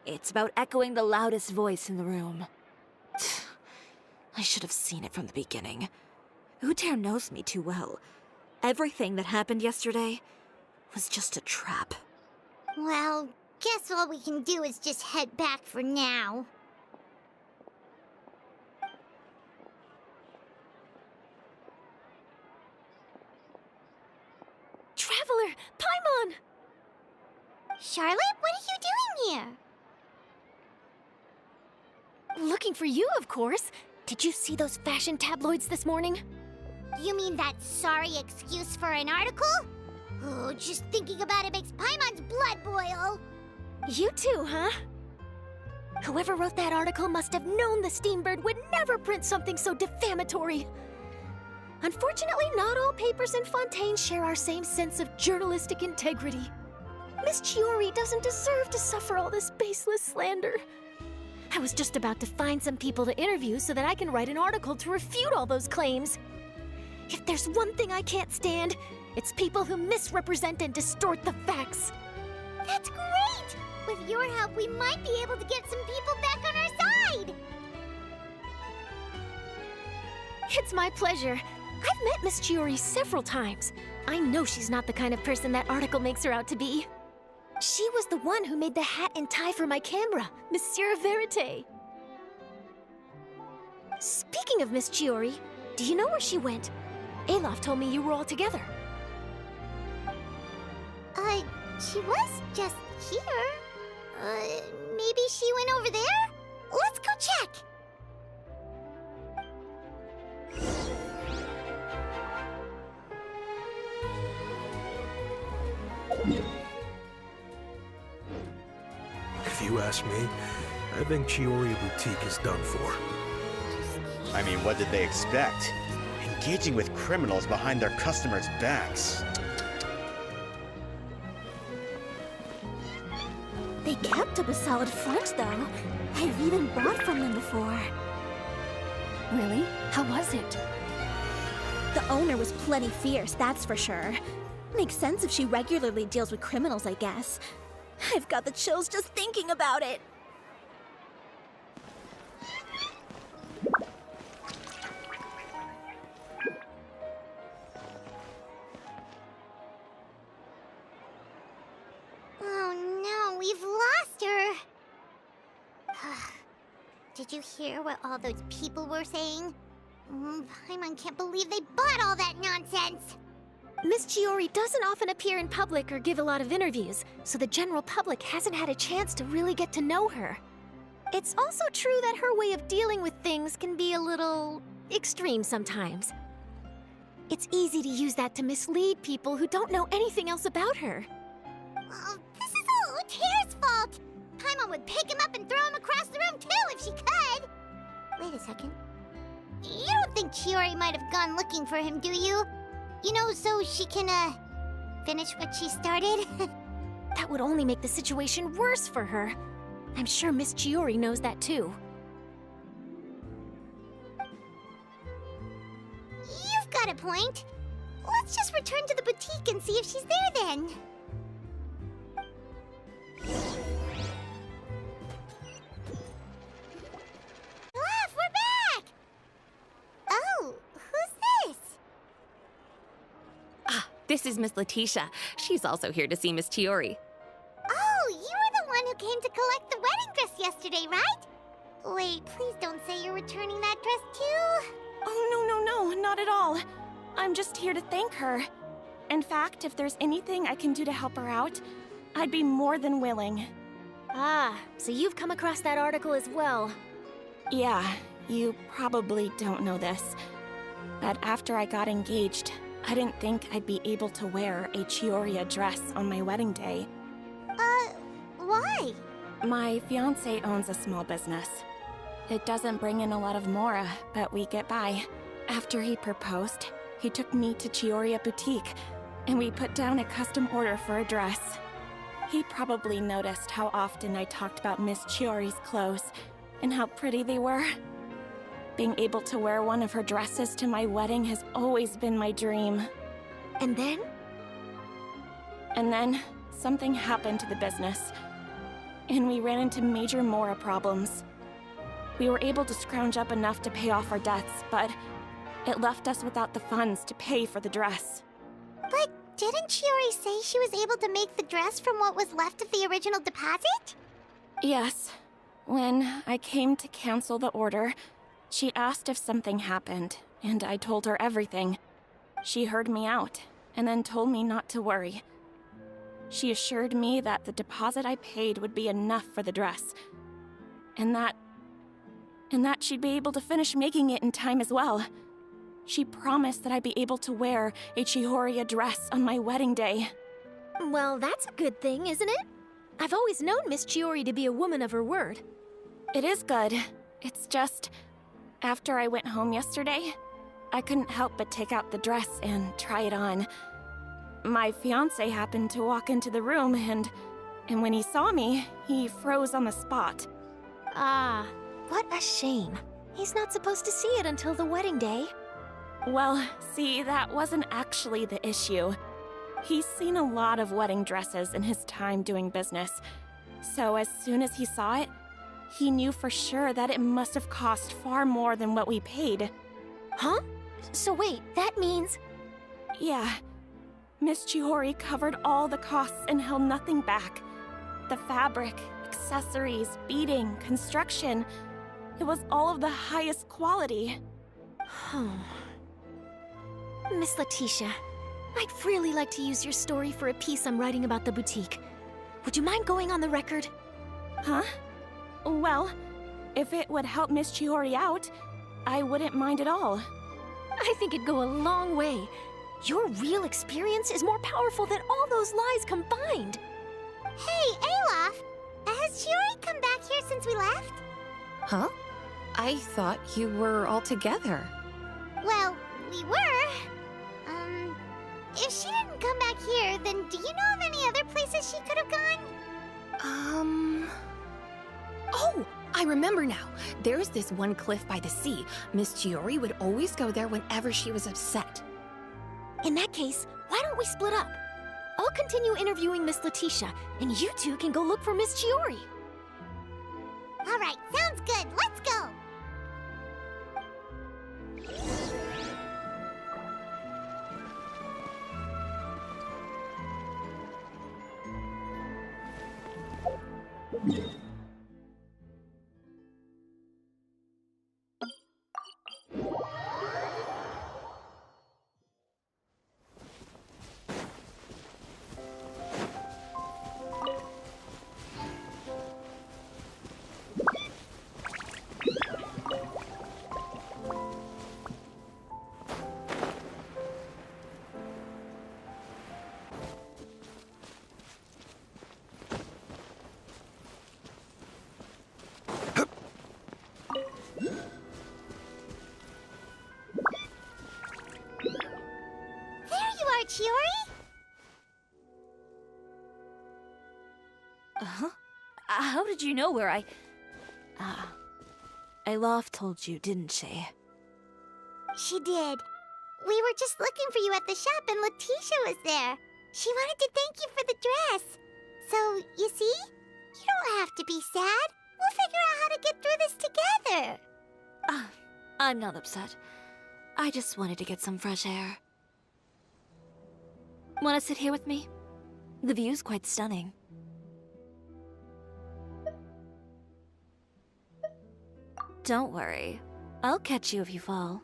It's about echoing the loudest voice in the room. I should have seen it from the beginning. Uter knows me too well. Everything that happened yesterday was just a trap. Well, guess all we can do is just head back for now. Traveler! Paimon! Charlotte, what are you doing here? Looking for you, of course. Did you see those fashion tabloids this morning? You mean that sorry excuse for an article? Oh, just thinking about it makes Paimon's blood boil. You too, huh? Whoever wrote that article must have known the Steambird would never print something so defamatory. Unfortunately, not all papers in Fontaine share our same sense of journalistic integrity. Miss Chiori doesn't deserve to suffer all this baseless slander. I was just about to find some people to interview so that I can write an article to refute all those claims. If there's one thing I can't stand, it's people who misrepresent and distort the facts. That's great! With your help, we might be able to get some people back on our side! It's my pleasure. I've met Miss Chiori several times. I know she's not the kind of person that article makes her out to be. She was the one who made the hat and tie for my camera, Monsieur Verite. Speaking of Miss Chiori, do you know where she went? Alof told me you were all together. She was just here. Maybe she went over there? Let's go check! If you ask me, I think Chiori Boutique is done for. I mean, what did they expect? Engaging with criminals behind their customers' backs. They kept up a solid front, though. I've even bought from them before. Really? How was it? The owner was plenty fierce, that's for sure. Makes sense if she regularly deals with criminals, I guess. I've got the chills just thinking about it. Oh no, we've lost her. Did you hear what all those people were saying? Paimon can't believe they bought all that nonsense! Miss Chiori doesn't often appear in public or give a lot of interviews, so the general public hasn't had a chance to really get to know her. It's also true that her way of dealing with things can be a little extreme sometimes. It's easy to use that to mislead people who don't know anything else about her. Oh, this is all Utaire's fault! Paimon would pick him up and throw him across the room too if she could! Wait a second. You don't think Chiori might have gone looking for him, do you? You know, so she can, finish what she started? That would only make the situation worse for her. I'm sure Miss Chiori knows that too. You've got a point. Let's just return to the boutique and see if she's there then. Olaf, we're back! Oh, who's this? This is Miss Letitia. She's also here to see Miss Chiori. Oh, you were the one who came to collect the wedding dress yesterday, right? Wait, please don't say you're returning that dress too. Oh, no, not at all. I'm just here to thank her. In fact, if there's anything I can do to help her out, I'd be more than willing. Ah, so you've come across that article as well. Yeah, you probably don't know this, but after I got engaged, I didn't think I'd be able to wear a Chiori dress on my wedding day. Why? My fiancé owns a small business. It doesn't bring in a lot of mora, but we get by. After he proposed, he took me to Chiori Boutique, and we put down a custom order for a dress. He probably noticed how often I talked about Miss Chiori's clothes, and how pretty they were. Being able to wear one of her dresses to my wedding has always been my dream. And then? And then, something happened to the business, and we ran into major mora problems. We were able to scrounge up enough to pay off our debts, but it left us without the funds to pay for the dress. But didn't Chiori say she was able to make the dress from what was left of the original deposit? Yes. When I came to cancel the order, she asked if something happened, and I told her everything. She heard me out, and then told me not to worry. She assured me that the deposit I paid would be enough for the dress, and that she'd be able to finish making it in time as well. She promised that I'd be able to wear a Chiori dress on my wedding day. Well, that's a good thing, isn't it? I've always known Miss Chiori to be a woman of her word. It is good. It's just, after I went home yesterday, I couldn't help but take out the dress and try it on. My fiancé happened to walk into the room, and when he saw me, he froze on the spot. Ah, what a shame. He's not supposed to see it until the wedding day. Well, see, that wasn't actually the issue. He's seen a lot of wedding dresses in his time doing business, so as soon as he saw it, he knew for sure that it must have cost far more than what we paid. Huh? So wait, that means... Yeah. Miss Chiori covered all the costs and held nothing back. The fabric, accessories, beading, construction. It was all of the highest quality. Miss Letitia, I'd really like to use your story for a piece I'm writing about the boutique. Would you mind going on the record? Huh? Well, if it would help Miss Chiori out, I wouldn't mind at all. I think it'd go a long way. Your real experience is more powerful than all those lies combined. Hey, Olaf! Has Chiori come back here since we left? Huh? I thought you were all together. Well, we were. If she didn't come back here, then do you know of any other places she could have gone? Oh, I remember now. There's this one cliff by the sea. Miss Chiori would always go there whenever she was upset. In that case, why don't we split up? I'll continue interviewing Miss Letitia, and you two can go look for Miss Chiori. All right, sounds good. Let's go. Chiori? Uh-huh. How did you know where I... Alof told you, didn't she? She did. We were just looking for you at the shop and Letitia was there. She wanted to thank you for the dress. So, you see? You don't have to be sad. We'll figure out how to get through this together. I'm not upset. I just wanted to get some fresh air. Want to sit here with me? The view's quite stunning. Don't worry. I'll catch you if you fall.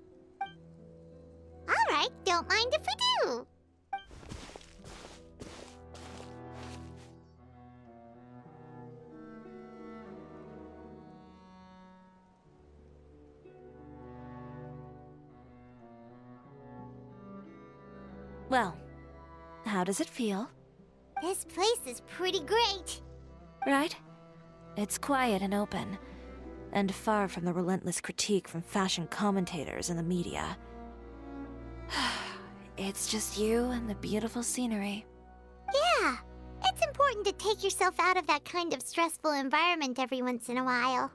All right, don't mind if we do. Well, how does it feel? This place is pretty great. Right? It's quiet and open, and far from the relentless critique from fashion commentators and the media. It's just you and the beautiful scenery. Yeah, it's important to take yourself out of that kind of stressful environment every once in a while.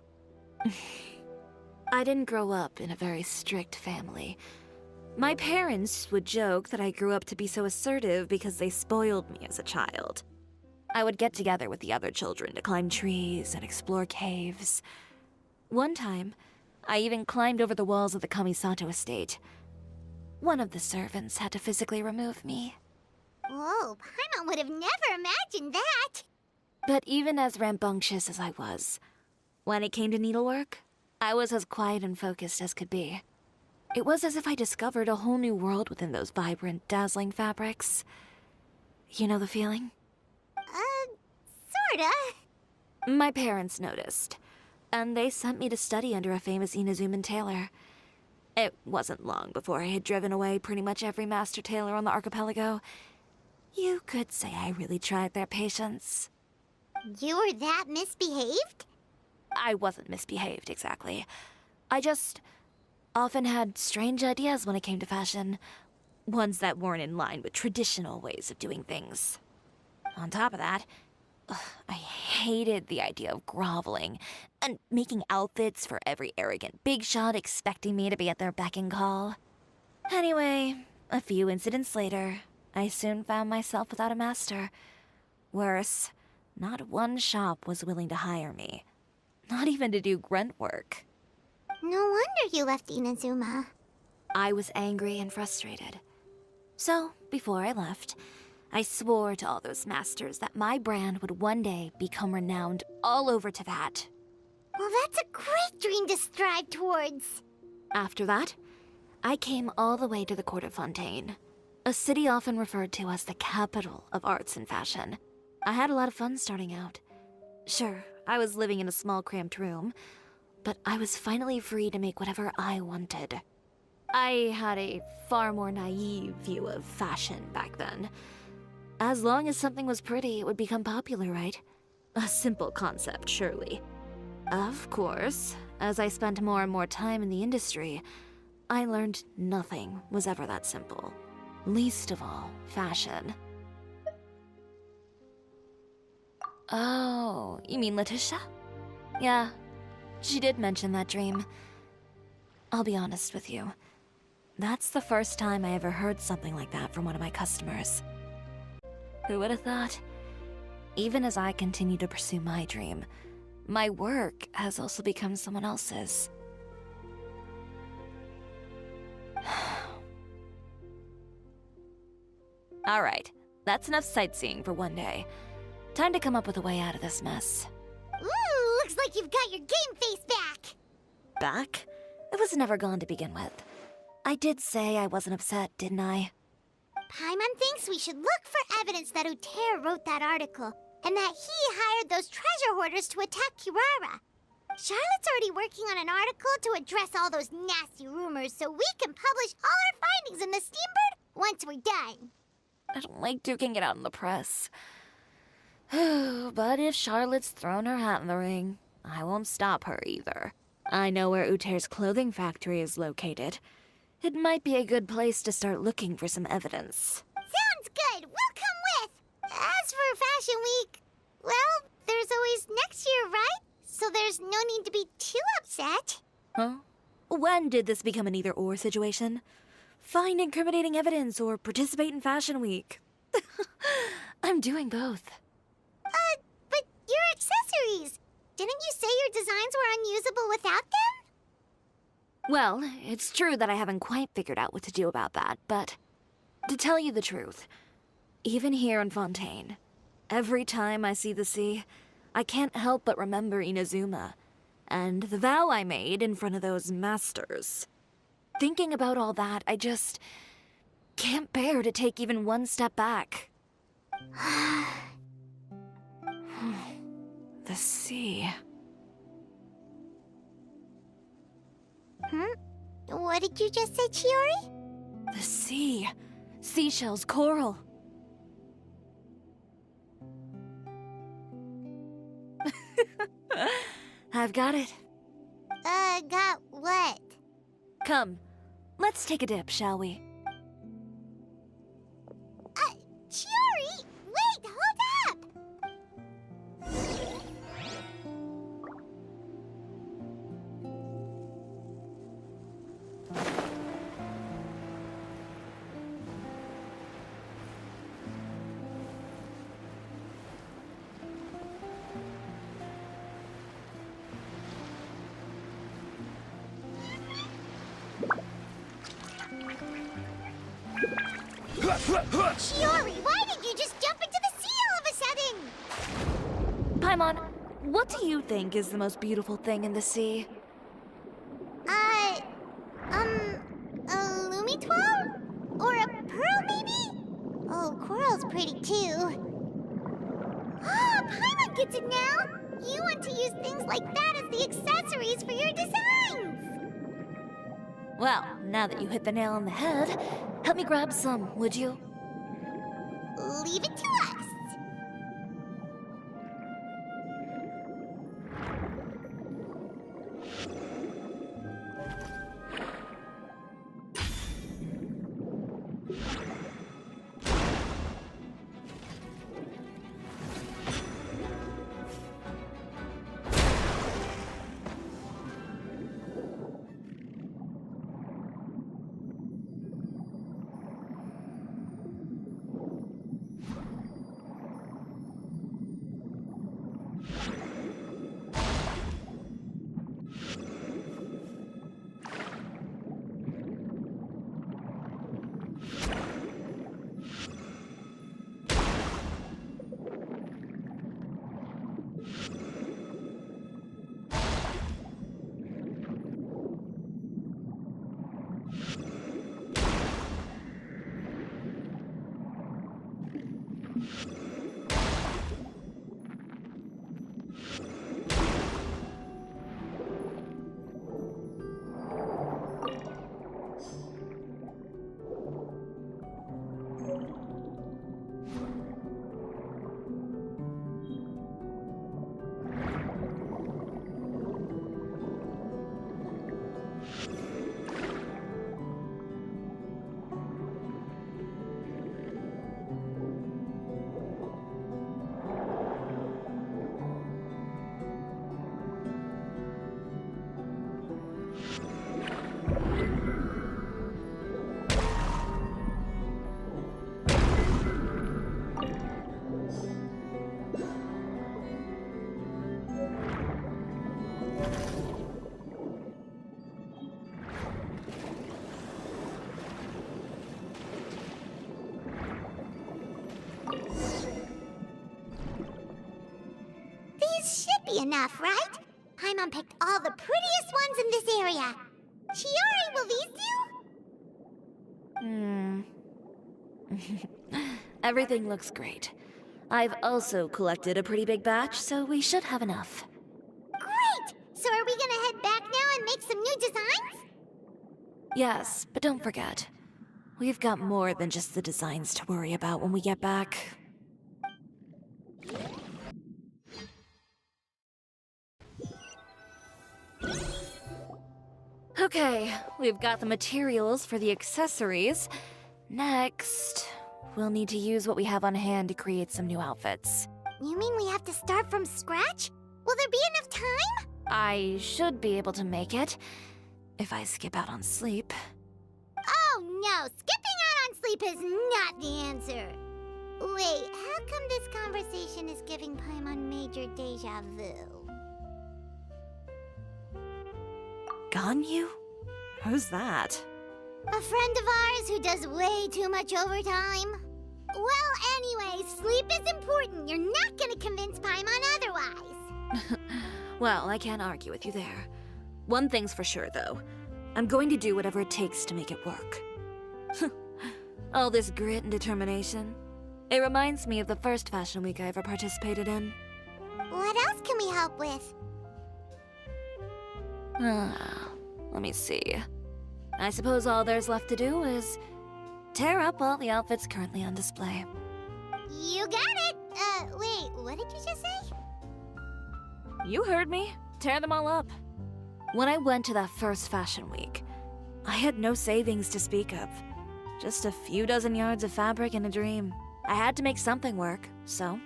I didn't grow up in a very strict family. My parents would joke that I grew up to be so assertive because they spoiled me as a child. I would get together with the other children to climb trees and explore caves. One time, I even climbed over the walls of the Kamisato estate. One of the servants had to physically remove me. Whoa, Paimon would have never imagined that! But even as rambunctious as I was, when it came to needlework, I was as quiet and focused as could be. It was as if I discovered a whole new world within those vibrant, dazzling fabrics. You know the feeling? Sorta. My parents noticed, and they sent me to study under a famous Inazuman tailor. It wasn't long before I had driven away pretty much every master tailor on the archipelago. You could say I really tried their patience. You were that misbehaved? I wasn't misbehaved, exactly. I just often had strange ideas when it came to fashion. Ones that weren't in line with traditional ways of doing things. On top of that, I hated the idea of groveling and making outfits for every arrogant big shot expecting me to be at their beck and call. Anyway, a few incidents later, I soon found myself without a master. Worse, not one shop was willing to hire me. Not even to do grunt work. No wonder you left Inazuma. I was angry and frustrated. So, before I left, I swore to all those masters that my brand would one day become renowned all over Teyvat. Well, that's a great dream to strive towards. After that, I came all the way to the court of Fontaine, a city often referred to as the capital of arts and fashion. I had a lot of fun starting out. Sure, I was living in a small cramped room, but I was finally free to make whatever I wanted. I had a far more naive view of fashion back then. As long as something was pretty, it would become popular, right? A simple concept, surely. Of course, as I spent more and more time in the industry, I learned nothing was ever that simple. Least of all, fashion. Oh, you mean Letitia? Yeah, she did mention that dream. I'll be honest with you. That's the first time I ever heard something like that from one of my customers. Who would have thought? Even as I continue to pursue my dream, my work has also become someone else's. Alright, that's enough sightseeing for one day. Time to come up with a way out of this mess. Ooh, looks like you've got your game face back! Back? It was never gone to begin with. I did say I wasn't upset, didn't I? Paimon thinks we should look for evidence that Uter wrote that article, and that he hired those treasure hoarders to attack Kirara. Charlotte's already working on an article to address all those nasty rumors so we can publish all our findings in the Steambird once we're done. I don't like duking it out in the press. But if Charlotte's thrown her hat in the ring, I won't stop her either. I know where Uter's clothing factory is located. It might be a good place to start looking for some evidence. Sounds good! We'll come with! As for Fashion Week, well, there's always next year, right? So there's no need to be too upset. Huh? When did this become an either-or situation? Find incriminating evidence or participate in Fashion Week. I'm doing both. But your accessories! Didn't you say your designs were unusable without them? Well, it's true that I haven't quite figured out what to do about that, but to tell you the truth, even here in Fontaine, every time I see the sea, I can't help but remember Inazuma, and the vow I made in front of those masters. Thinking about all that, I just can't bear to take even one step back. The sea. What did you just say, Chiori? The sea. Seashells, coral. I've got it. Got what? Come, let's take a dip, shall we? Chiori! Wait, hold up! Chiori, why did you just jump into the sea all of a sudden? Paimon, what do you think is the most beautiful thing in the sea? A Lumitwal? Or a pearl, maybe? Oh, coral's pretty too. Ah, Paimon gets it now! You want to use things like that as the accessories for your designs! Well, now that you hit the nail on the head, help me grab some, would you? Leave it to us. be enough, right? Paimon picked all the prettiest ones in this area. Chiori, will these do? Everything looks great. I've also collected a pretty big batch, so we should have enough. Great! So are we gonna head back now and make some new designs? Yes, but don't forget, we've got more than just the designs to worry about when we get back. Okay, we've got the materials for the accessories. Next, we'll need to use what we have on hand to create some new outfits. You mean we have to start from scratch? Will there be enough time? I should be able to make it, if I skip out on sleep. Oh no, skipping out on sleep is not the answer. Wait, how come this conversation is giving Paimon major deja vu? Ganyu? Who's that? A friend of ours who does way too much overtime. Well, anyway, sleep is important. You're not gonna convince Paimon otherwise. Well, I can't argue with you there. One thing's for sure, though. I'm going to do whatever it takes to make it work. All this grit and determination. It reminds me of the first fashion week I ever participated in. What else can we help with? Let me see. I suppose all there's left to do is tear up all the outfits currently on display. You got it! Wait, what did you just say? You heard me. Tear them all up. When I went to that first fashion week, I had no savings to speak of. Just a few dozen yards of fabric and a dream. I had to make something work, so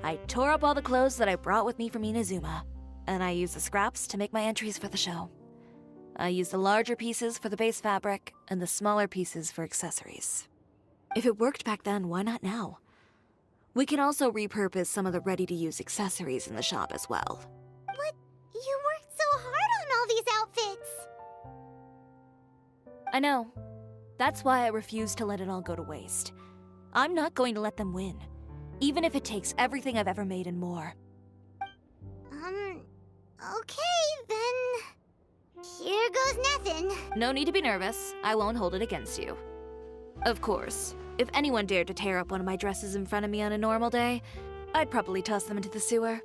I tore up all the clothes that I brought with me from Inazuma, and I used the scraps to make my entries for the show. I used the larger pieces for the base fabric and the smaller pieces for accessories. If it worked back then, why not now? We can also repurpose some of the ready-to-use accessories in the shop as well. But you worked so hard on all these outfits! I know. That's why I refuse to let it all go to waste. I'm not going to let them win, even if it takes everything I've ever made and more. Okay, then... Here goes nothing. No need to be nervous. I won't hold it against you. Of course, if anyone dared to tear up one of my dresses in front of me on a normal day, I'd probably toss them into the sewer.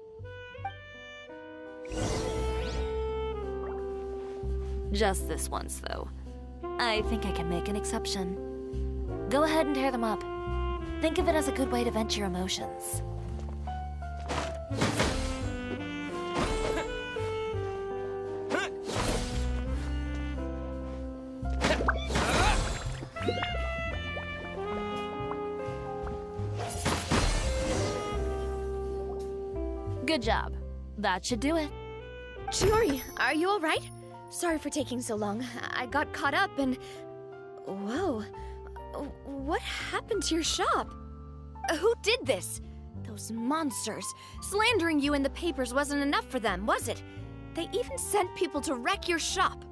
Just this once, though. I think I can make an exception. Go ahead and tear them up. Think of it as a good way to vent your emotions. Good job. That should do it. Chiori, are you all right? Sorry for taking so long. I got caught up and... Whoa. What happened to your shop? Who did this? Those monsters. Slandering you in the papers wasn't enough for them, was it? They even sent people to wreck your shop.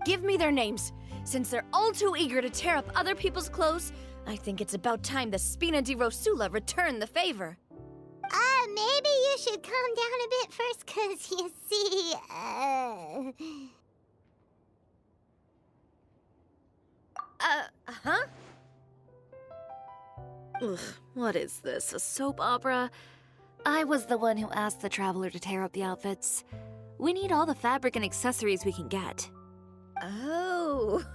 Give me their names. Since they're all too eager to tear up other people's clothes, I think it's about time the Spina di Rosula return the favor. Maybe you should calm down a bit first, 'cause you see, Huh? Ugh, what is this, a soap opera? I was the one who asked the traveler to tear up the outfits. We need all the fabric and accessories we can get. Oh,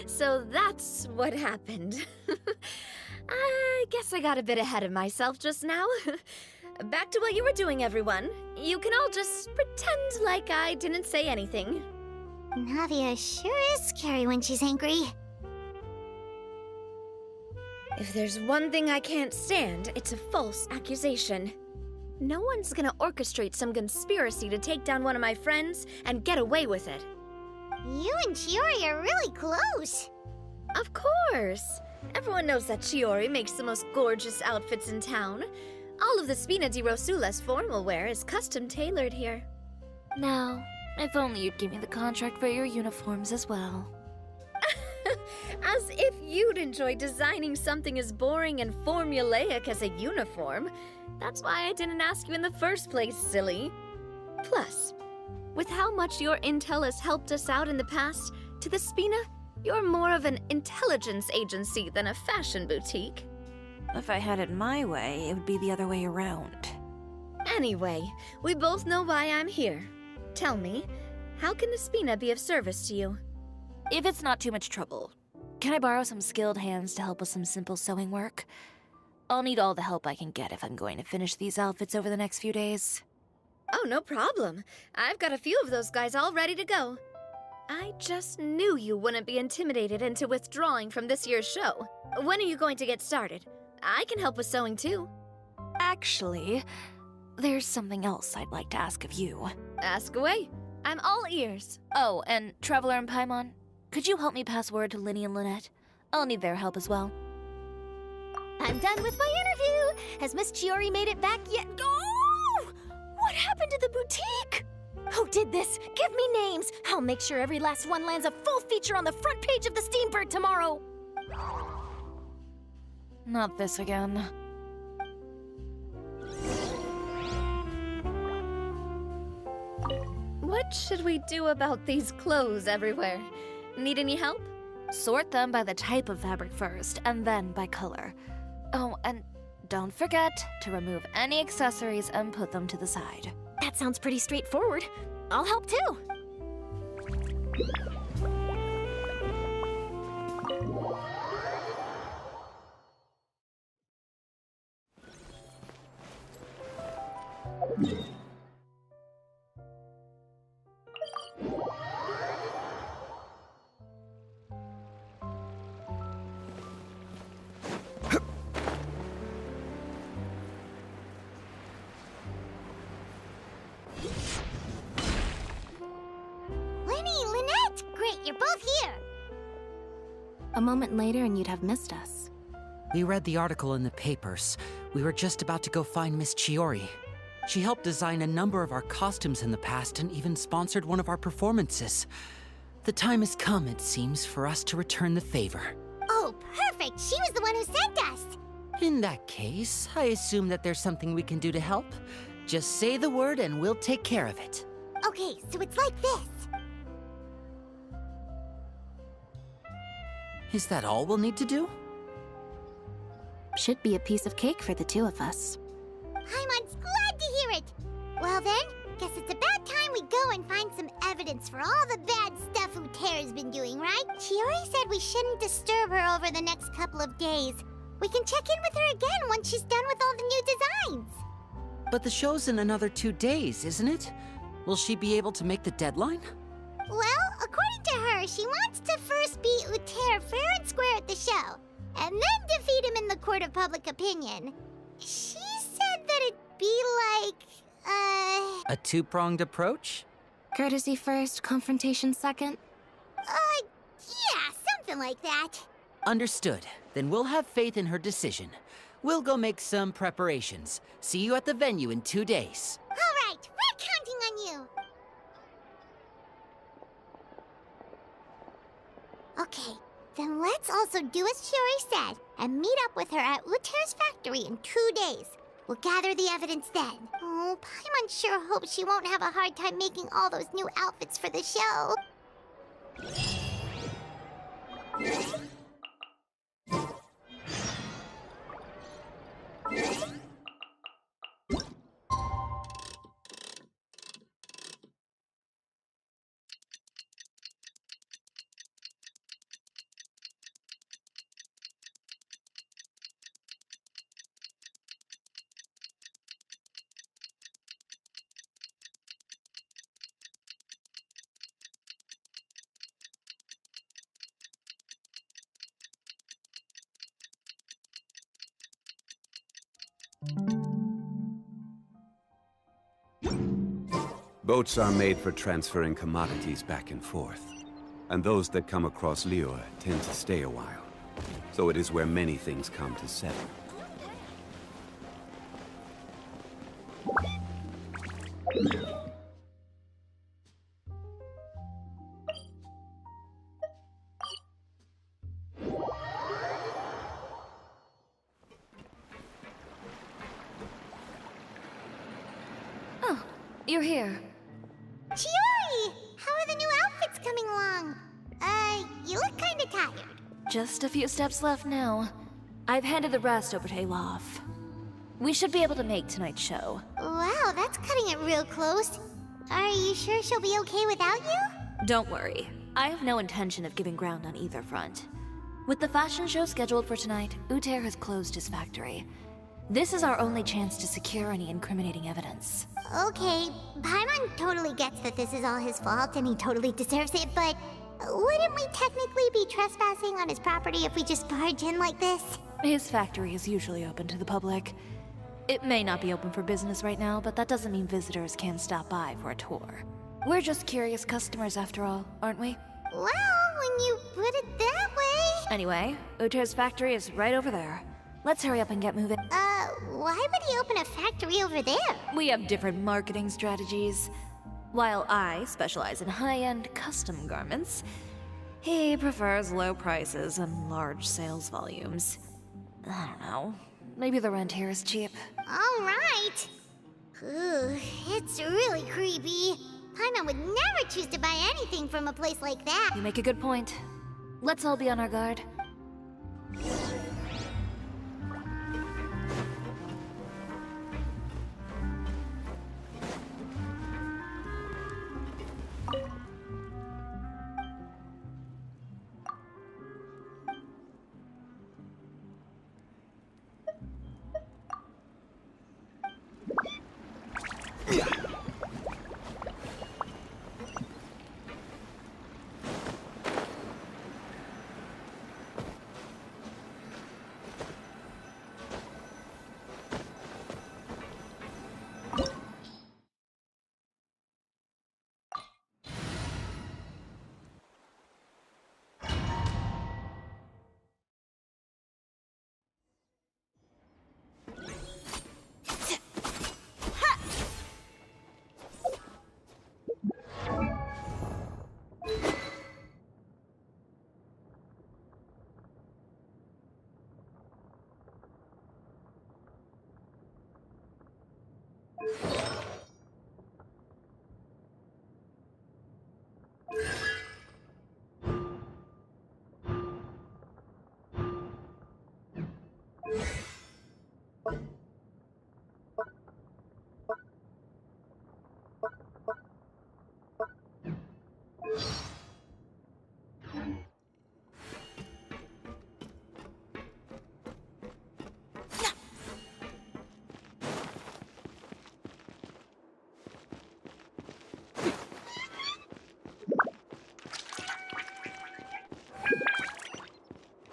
so that's what happened. I guess I got a bit ahead of myself just now. Back to what you were doing, everyone. You can all just pretend like I didn't say anything. Navia sure is scary when she's angry. If there's one thing I can't stand, it's a false accusation. No one's gonna orchestrate some conspiracy to take down one of my friends and get away with it. You and Chiori are really close. Of course. Everyone knows that Chiori makes the most gorgeous outfits in town. All of the Spina di Rosula's formal wear is custom tailored here. Now, if only you'd give me the contract for your uniforms as well. As if you'd enjoy designing something as boring and formulaic as a uniform. That's why I didn't ask you in the first place, silly. Plus, with how much your intel has helped us out in the past, to the Spina, you're more of an intelligence agency than a fashion boutique. If I had it my way, it would be the other way around. Anyway, we both know why I'm here. Tell me, how can the Spina be of service to you? If it's not too much trouble, can I borrow some skilled hands to help with some simple sewing work? I'll need all the help I can get if I'm going to finish these outfits over the next few days. Oh, no problem. I've got a few of those guys all ready to go. I just knew you wouldn't be intimidated into withdrawing from this year's show. When are you going to get started? I can help with sewing too. Actually, there's something else I'd like to ask of you. Ask away. I'm all ears. Oh, and Traveler and Paimon, could you help me pass word to Linny and Lynette? I'll need their help as well. I'm done with my interview. Has Miss Chiori made it back yet? Oh! What happened to the boutique? Who did this? Give me names. I'll make sure every last one lands a full feature on the front page of the Steambird tomorrow. Not this again. What should we do about these clothes everywhere? Need any help? Sort them by the type of fabric first, and then by color. Oh, and don't forget to remove any accessories and put them to the side. That sounds pretty straightforward. I'll help too. You're both here! A moment later and you'd have missed us. We read the article in the papers. We were just about to go find Miss Chiori. She helped design a number of our costumes in the past and even sponsored one of our performances. The time has come, it seems, for us to return the favor. Oh, perfect! She was the one who sent us! In that case, I assume that there's something we can do to help. Just say the word and we'll take care of it. Okay, so it's like this. Is that all we'll need to do? Should be a piece of cake for the two of us. Paimon's glad to hear it! Well then, guess it's about time we go and find some evidence for all the bad stuff Uterra's been doing, right? Chiori said we shouldn't disturb her over the next couple of days. We can check in with her again once she's done with all the new designs. But the show's in another 2 days, isn't it? Will she be able to make the deadline? Well, according to her, she wants to first beat Uterra fair and square at the show, and then defeat him in the court of public opinion. She said that it'd be like, A two-pronged approach? Courtesy first, confrontation second? Yeah, something like that. Understood. Then we'll have faith in her decision. We'll go make some preparations. See you at the venue in 2 days. All right, we're counting on you. Okay, then let's also do as Chiori said and meet up with her at Uterra's factory in 2 days. We'll gather the evidence then. Oh, Paimon sure hopes she won't have a hard time making all those new outfits for the show. Boats are made for transferring commodities back and forth. And those that come across Lior tend to stay a while. So it is where many things come to settle. Oh, you're here. Just a few steps left now. I've handed the rest over to Olaf. We should be able to make tonight's show. Wow, that's cutting it real close. Are you sure she'll be okay without you? Don't worry. I have no intention of giving ground on either front. With the fashion show scheduled for tonight, Uter has closed his factory. This is our only chance to secure any incriminating evidence. Okay, Paimon totally gets that this is all his fault and he totally deserves it, but wouldn't we technically be trespassing on his property if we just barge in like this? His factory is usually open to the public. It may not be open for business right now, but that doesn't mean visitors can't stop by for a tour. We're just curious customers after all, aren't we? Well, when you put it that way... Anyway, Uter's factory is right over there. Let's hurry up and get moving. Why would he open a factory over there? We have different marketing strategies. While I specialize in high-end custom garments, he prefers low prices and large sales volumes. I don't know. Maybe the rent here is cheap. All right. Ugh, it's really creepy. Paimon would never choose to buy anything from a place like that. You make a good point. Let's all be on our guard.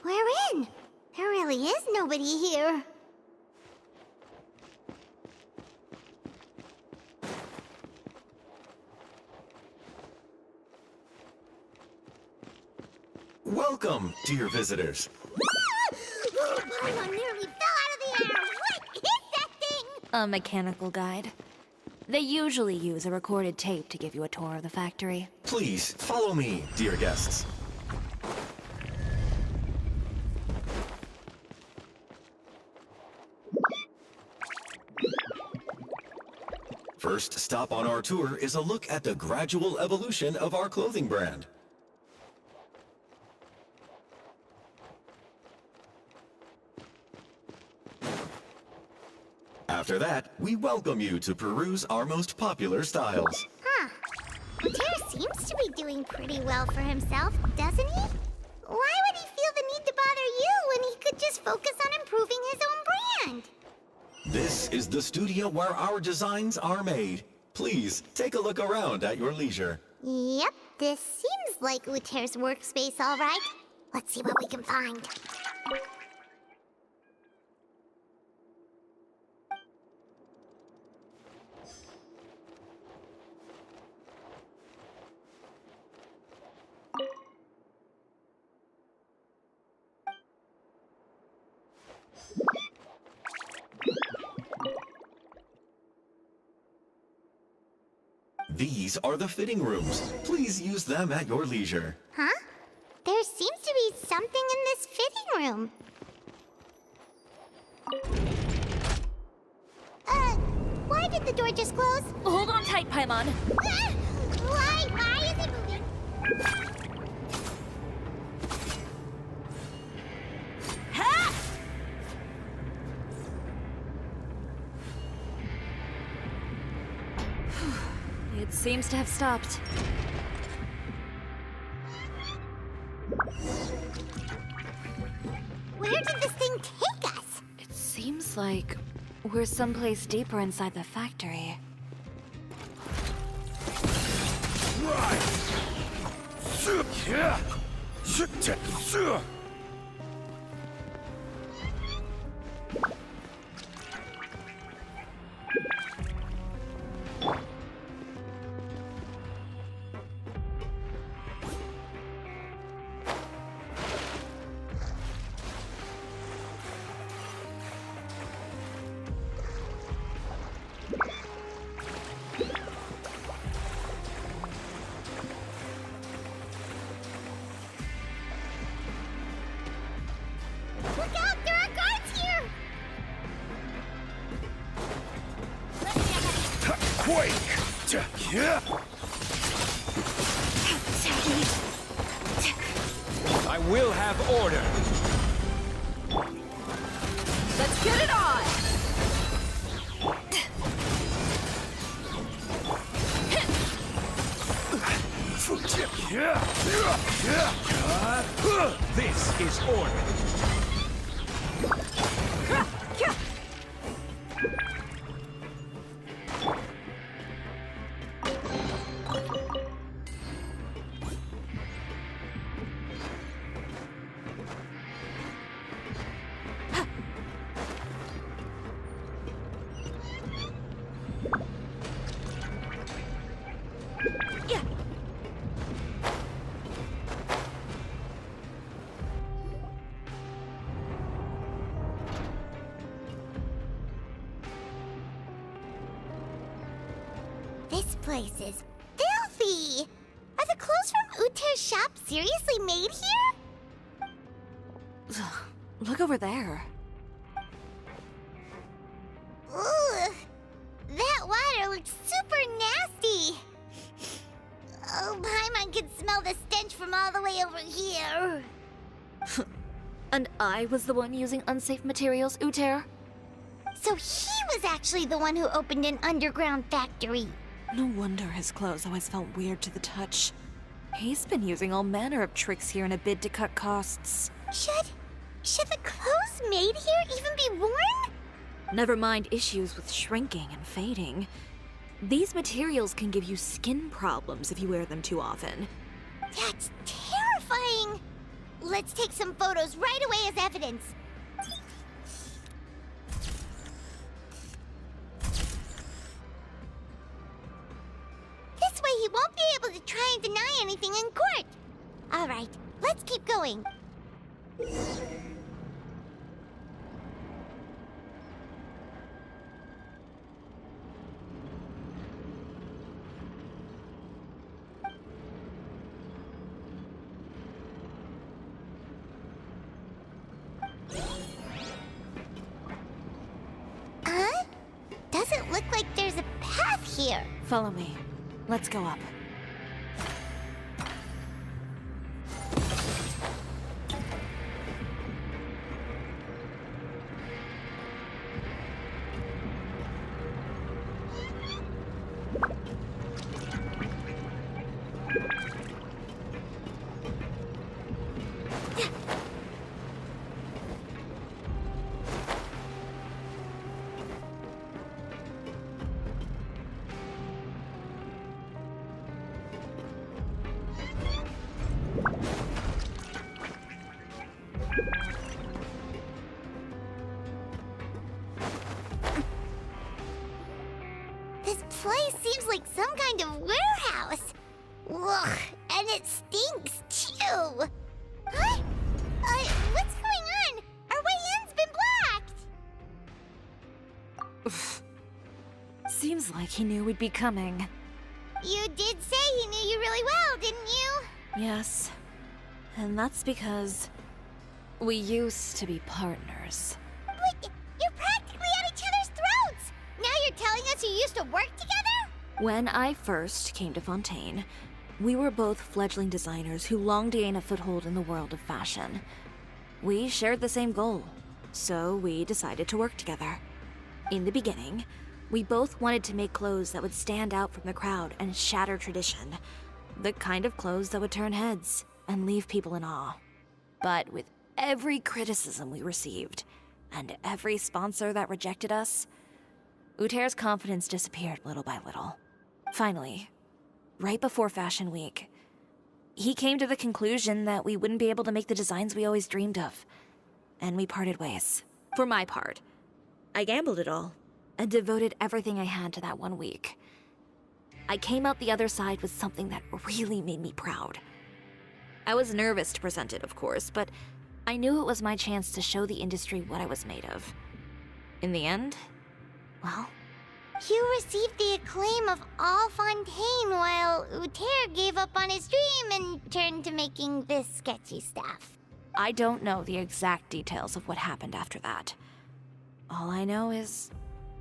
We're in. There really is nobody here. Welcome, dear visitors. Oh, Paimon nearly fell out of the air. What is that thing? A mechanical guide. They usually use a recorded tape to give you a tour of the factory. Please, follow me, dear guests. First stop on our tour is a look at the gradual evolution of our clothing brand. After that, we welcome you to peruse our most popular styles. Huh. Uter seems to be doing pretty well for himself, doesn't he? Why would he feel the need to bother you when he could just focus on improving his own brand? This is the studio where our designs are made. Please, take a look around at your leisure. Yep, this seems like Uter's workspace, all right. Let's see what we can find. These are the fitting rooms. Please use them at your leisure. Huh? There seems to be something in this fitting room. Why did the door just close? Hold on tight, Paimon. Why is it moving? It seems to have stopped. Where did this thing take us? It seems like we're someplace deeper inside the factory. Look out! There are guards here! I will have order. Let's get it on! This is order. This place is filthy! Are the clothes from Uter's shop seriously made here? Look over there. Ugh! That water looks super nasty! Oh, Paimon can smell the stench from all the way over here. And I was the one using unsafe materials, Uter? So he was actually the one who opened an underground factory. No wonder his clothes always felt weird to the touch. He's been using all manner of tricks here in a bid to cut costs. Should the clothes made here even be worn? Never mind issues with shrinking and fading. These materials can give you skin problems if you wear them too often. That's terrifying! Let's take some photos right away as evidence. This way he won't be able to try and deny anything in court. All right, let's keep going. Doesn't look like there's a path here. Follow me. Let's go up. This place seems like some kind of warehouse. Ugh, and it stinks too. Huh? What's going on? Our way in's been blocked. Seems like he knew we'd be coming. You did say he knew you really well, didn't you? Yes. And that's because we used to be partners. But you're practically at each other's throats. Now you're telling us you used to work together? When I first came to Fontaine, we were both fledgling designers who longed to gain a foothold in the world of fashion. We shared the same goal, so we decided to work together. In the beginning, We both wanted to make clothes that would stand out from the crowd and shatter tradition. The kind of clothes that would turn heads and leave people in awe. But with every criticism we received, and every sponsor that rejected us, Uter's confidence disappeared little by little. Finally, right before Fashion Week, he came to the conclusion that we wouldn't be able to make the designs we always dreamed of. And we parted ways. For my part, I gambled it all and devoted everything I had to that 1 week. I came out the other side with something that really made me proud. I was nervous to present it, of course, but I knew it was my chance to show the industry what I was made of. In the end, well... You received the acclaim of all Fontaine while Uter gave up on his dream and turned to making this sketchy stuff. I don't know the exact details of what happened after that. All I know is,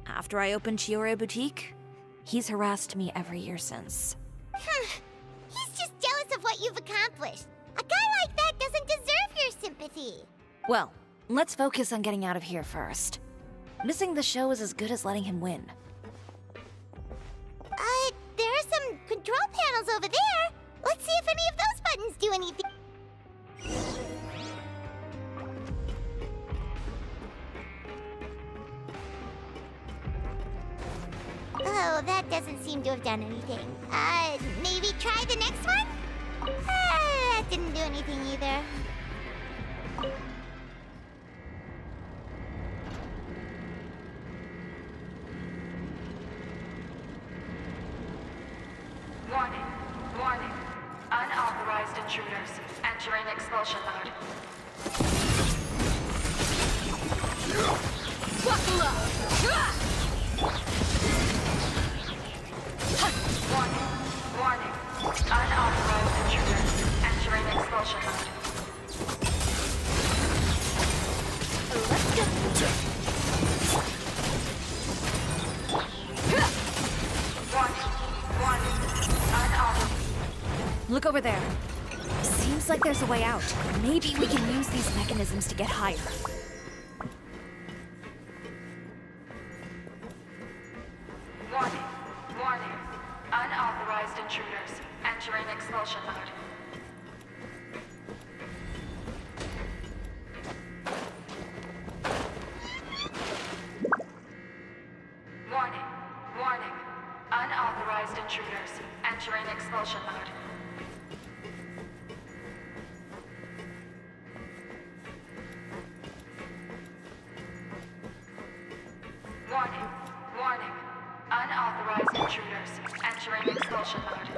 after I opened Chiori Boutique, he's harassed me every year since. He's just jealous of what you've accomplished. A guy like that doesn't deserve your sympathy. Well, let's focus on getting out of here first. Missing the show is as good as letting him win. There are some control panels over there. Let's see if any of those buttons do anything. Oh, that doesn't seem to have done anything. Maybe try the next one? That didn't do anything either. Warning, warning. Unauthorized intruders entering expulsion mode. Buckle up! Warning, warning. Unauthorized intruders entering expulsion mode. Let's go. Warning, warning. Look over there. Seems like there's a way out. Maybe we can use these mechanisms to get higher. Warning, warning. Unauthorized intruders entering expulsion mode. Warning, warning. Unauthorized intruders entering expulsion mode. Warning, warning. Unauthorized intruders entering expulsion mode.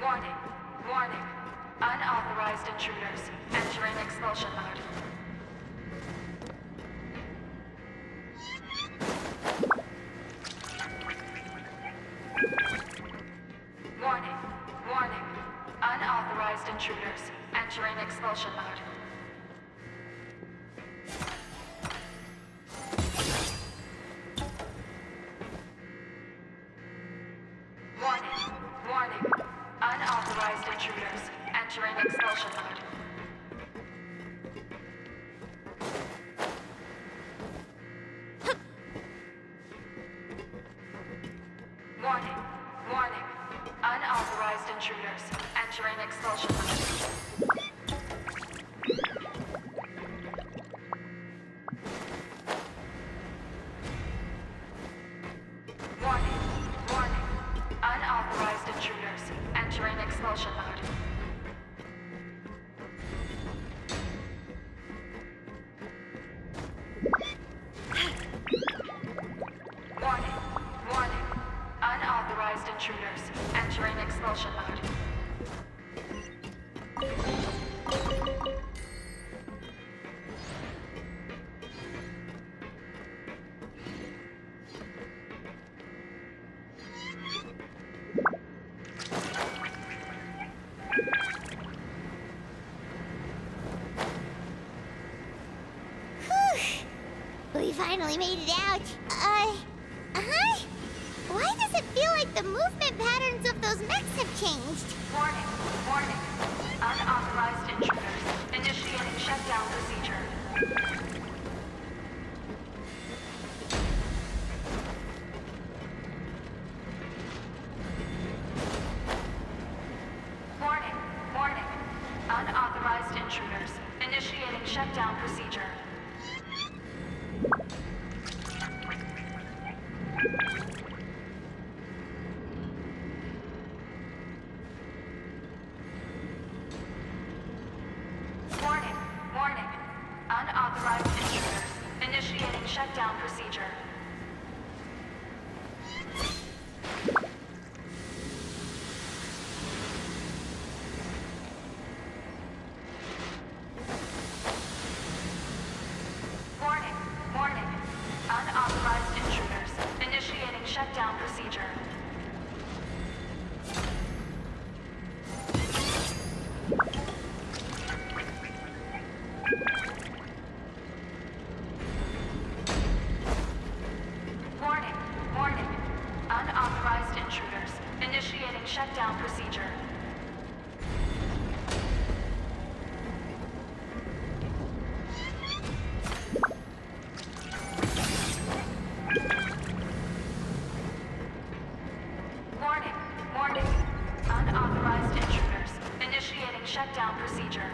Warning, warning. Unauthorized intruders entering expulsion mode. Warning, warning. Unauthorized intruders entering expulsion mode. Warning, warning. Unauthorized intruders entering expulsion mode. Warning, warning. Unauthorized intruders entering expulsion mode. Warning, warning. Unauthorized intruders entering expulsion mode. Warning, warning. Unauthorized intruders entering expulsion mode. We finally made it out. Why does it feel like the movement patterns of those mechs have changed? Warning, warning. Unauthorized intruders. Initiating shutdown procedure. Warning, warning. Unauthorized intruders. Initiating shutdown procedure. Warning, warning. Unauthorized intruders. Initiating shutdown procedure. Warning, warning. Unauthorized intruders. Initiating shutdown procedure. Warning, warning. Unauthorized intruders. Initiating shutdown procedure. Warning, warning. Unauthorized intruders. Initiating shutdown procedure.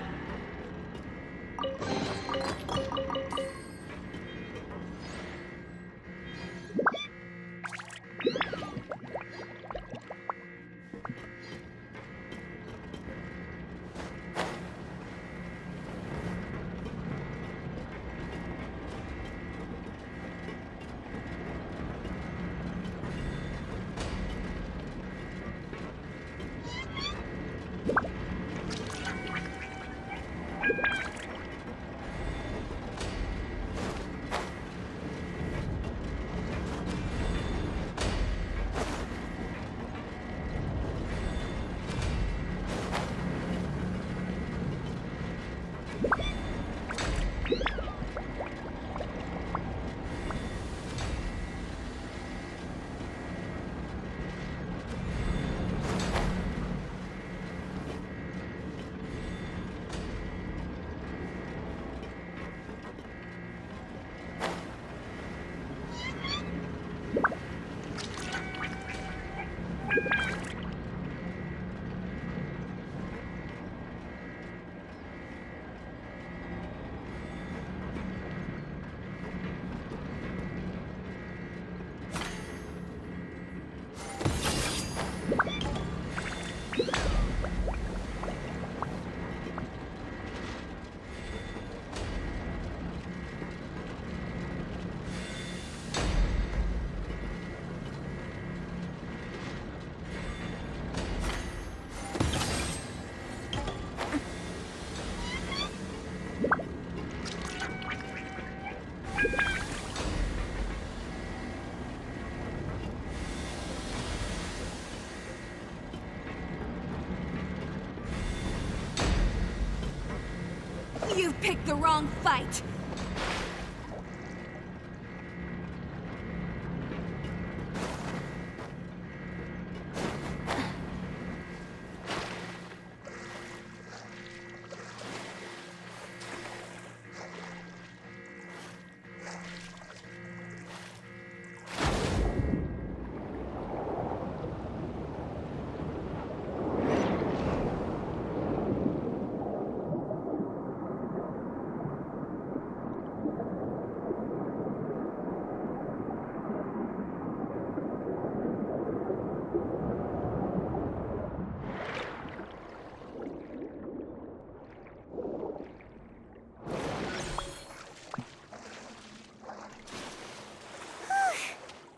You've picked the wrong fight!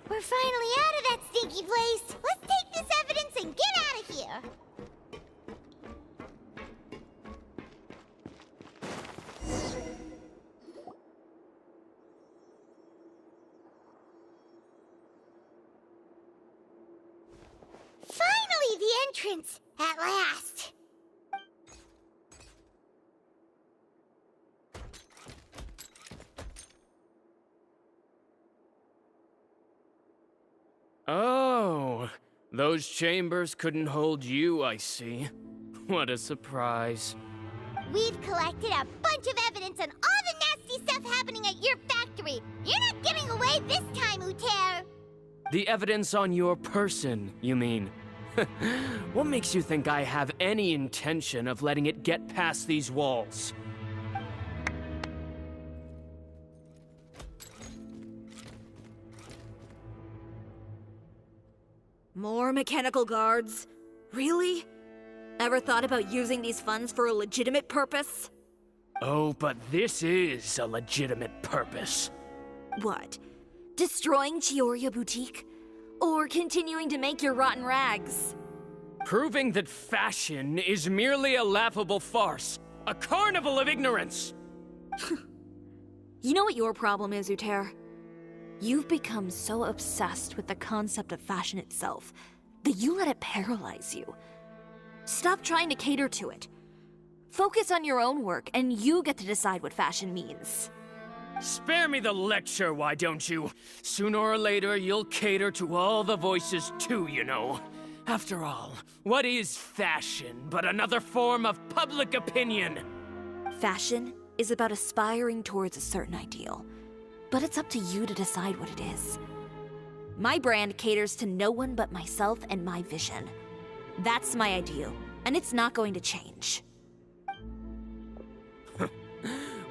We're finally out of that stinky place. Let's take this evidence and get out of here. Finally, the entrance! At last! Oh, those chambers couldn't hold you, I see. What a surprise. We've collected a bunch of evidence on all the nasty stuff happening at your factory. You're not getting away this time, Uter. The evidence on your person, you mean? What makes you think I have any intention of letting it get past these walls? More mechanical guards? Really? Ever thought about using these funds for a legitimate purpose? Oh, but this is a legitimate purpose. What? Destroying Chiori Boutique? Or continuing to make your rotten rags? Proving that fashion is merely a laughable farce. A carnival of ignorance! You know what your problem is, Uter? You've become so obsessed with the concept of fashion itself that you let it paralyze you. Stop trying to cater to it. Focus on your own work, and you get to decide what fashion means. Spare me the lecture, why don't you? Sooner or later, you'll cater to all the voices too, you know. After all, what is fashion but another form of public opinion? Fashion is about aspiring towards a certain ideal, but it's up to you to decide what it is. My brand caters to no one but myself and my vision. That's my ideal, and it's not going to change.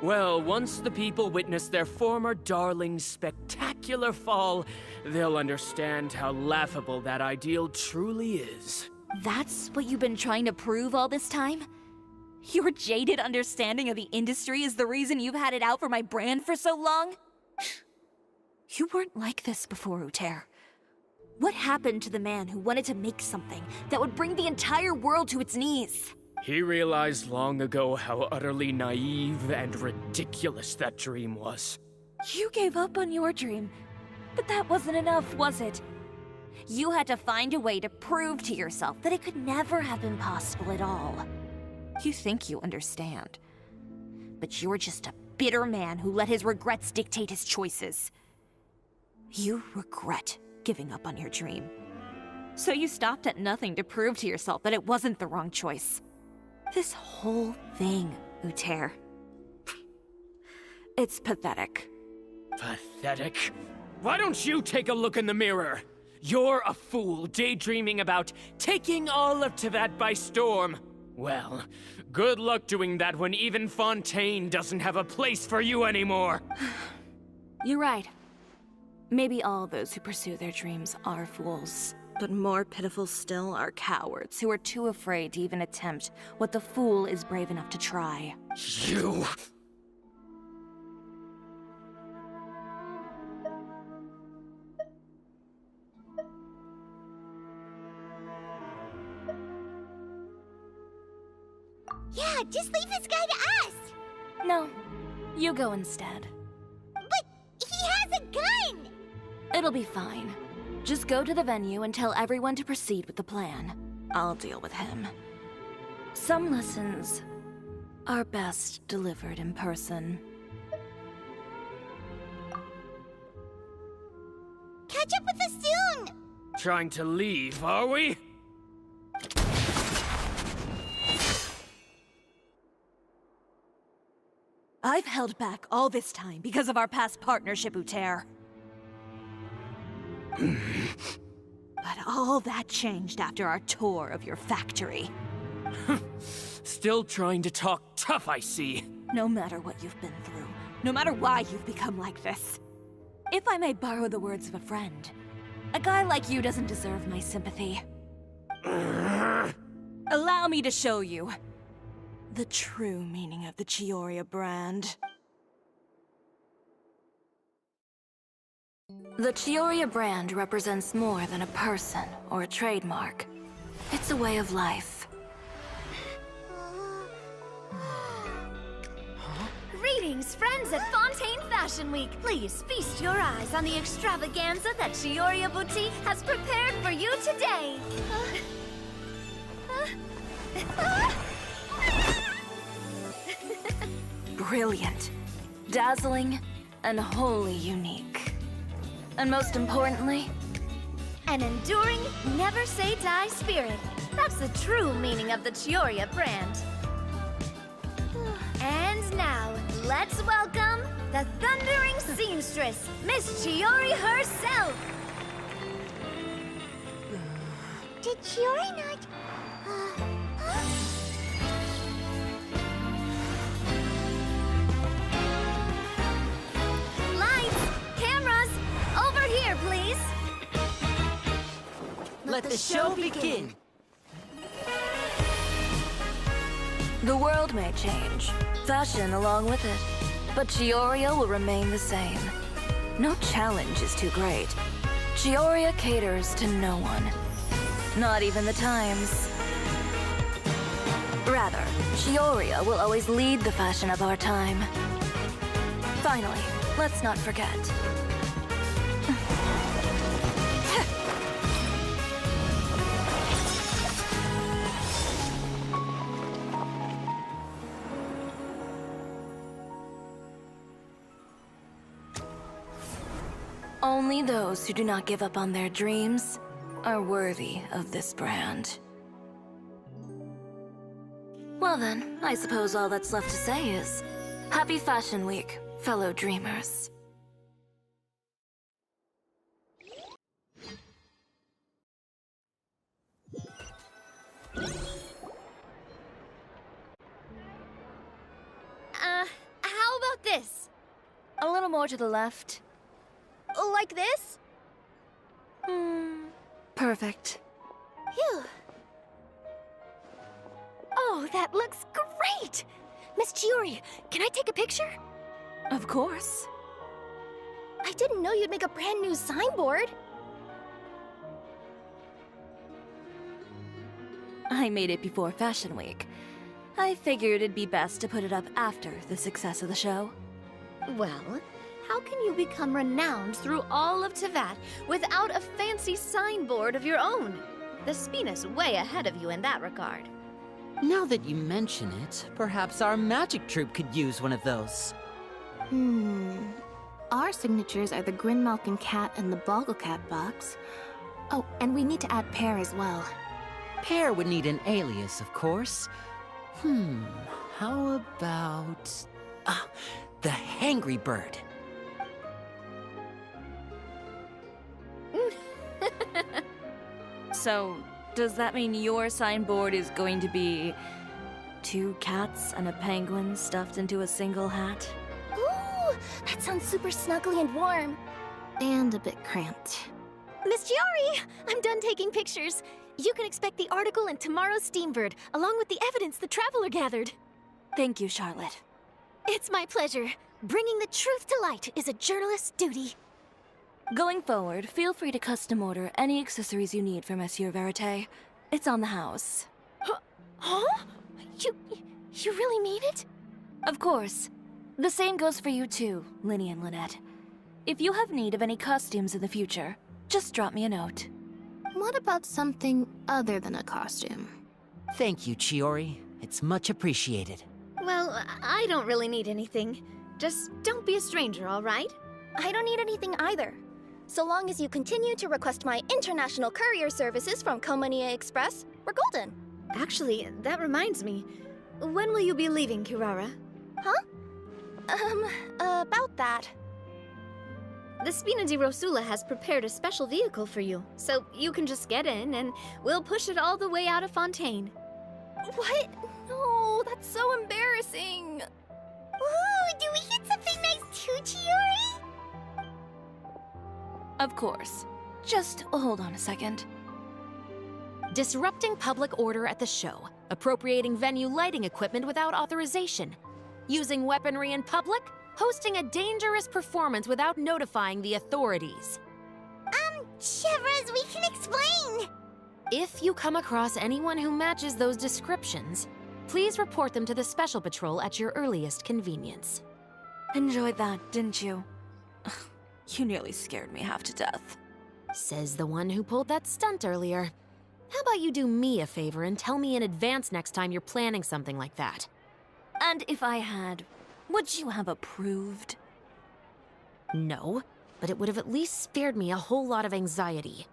Well, once the people witness their former darling's spectacular fall, they'll understand how laughable that ideal truly is. That's what you've been trying to prove all this time? Your jaded understanding of the industry is the reason you've had it out for my brand for so long? You weren't like this before, Uter. What happened to the man who wanted to make something that would bring the entire world to its knees? He realized long ago how utterly naive and ridiculous that dream was. You gave up on your dream, but that wasn't enough, was it? You had to find a way to prove to yourself that it could never have been possible at all. You think you understand, but you're just a bitter man who let his regrets dictate his choices. You regret giving up on your dream. So you stopped at nothing to prove to yourself that it wasn't the wrong choice. This whole thing, Uter. It's pathetic. Pathetic? Why don't you take a look in the mirror? You're a fool daydreaming about taking all of Teyvat by storm. Well, good luck doing that when even Fontaine doesn't have a place for you anymore. You're right. Maybe all those who pursue their dreams are fools. But more pitiful still are cowards who are too afraid to even attempt what the fool is brave enough to try. You... Yeah, just leave this guy to us! No, you go instead. But he has a gun! It'll be fine. Just go to the venue and tell everyone to proceed with the plan. I'll deal with him. Some lessons are best delivered in person. Catch up with us soon! Trying to leave, are we? I've held back all this time because of our past partnership, Uter. But all that changed after our tour of your factory. Still trying to talk tough, I see. No matter what you've been through, no matter why you've become like this. If I may borrow the words of a friend, a guy like you doesn't deserve my sympathy. Allow me to show you the true meaning of the Chiori brand. The Chiori brand represents more than a person or a trademark. It's a way of life. Greetings, friends at Fontaine Fashion Week. Please feast your eyes on the extravaganza that Chiori Boutique has prepared for you today. Brilliant, dazzling, and wholly unique. And most importantly, An enduring, never-say-die spirit. That's the true meaning of the Chiori brand. And now, let's welcome the thundering seamstress, Miss Chiori herself! Did Chiori not... Lights! Cameras! Over here, please! Let the show begin! The world may change, fashion along with it, but Chioria will remain the same. No challenge is too great. Chioria caters to no one. Not even the times. Rather, Chioria will always lead the fashion of our time. Finally, let's not forget. Only those who do not give up on their dreams are worthy of this brand. Well then, I suppose all that's left to say is, Happy Fashion Week, fellow dreamers. How about this? A little more to the left. Like this? Perfect. Phew. Oh, that looks great! Miss Chiori, can I take a picture? Of course. I didn't know you'd make a brand new signboard. I made it before Fashion Week. I figured it'd be best to put it up after the success of the show. Well, how can you become renowned through all of Tevat without a fancy signboard of your own? The Spina's way ahead of you in that regard. Now that you mention it, perhaps our magic troupe could use one of those. Our signatures are the Grinmalkin cat and the Bogglecat box. Oh, and we need to add Pear as well. Pear would need an alias, of course. How about... the Hangry Bird. So, does that mean your signboard is going to be 2 cats and a penguin stuffed into a single hat? Ooh, that sounds super snuggly and warm. And a bit cramped. Miss Chiori, I'm done taking pictures. You can expect the article in tomorrow's Steambird, along with the evidence the Traveler gathered. Thank you, Charlotte. It's my pleasure. Bringing the truth to light is a journalist's duty. Going forward, feel free to custom order any accessories you need for Monsieur Verite. It's on the house. Huh? You really mean it? Of course. The same goes for you too, Linny and Lynette. If you have need of any costumes in the future, just drop me a note. What about something other than a costume? Thank you, Chiori. It's much appreciated. Well, I don't really need anything. Just don't be a stranger, all right? I don't need anything either. So long as you continue to request my international courier services from Komania Express, we're golden. Actually, that reminds me. When will you be leaving, Kirara? Huh? About that. The Spina di Rosula has prepared a special vehicle for you, so you can just get in and we'll push it all the way out of Fontaine. What? No, that's so embarrassing. Ooh, do we get something nice too, Chiori? Of course. Just hold on a second. Disrupting public order at the show, appropriating venue lighting equipment without authorization, using weaponry in public, hosting a dangerous performance without notifying the authorities. Shivers, we can explain! If you come across anyone who matches those descriptions, please report them to the Special Patrol at your earliest convenience. Enjoyed that, didn't you? You nearly scared me half to death. Says the one who pulled that stunt earlier. How about you do me a favor and tell me in advance next time you're planning something like that? And if I had, would you have approved? No, but it would have at least spared me a whole lot of anxiety.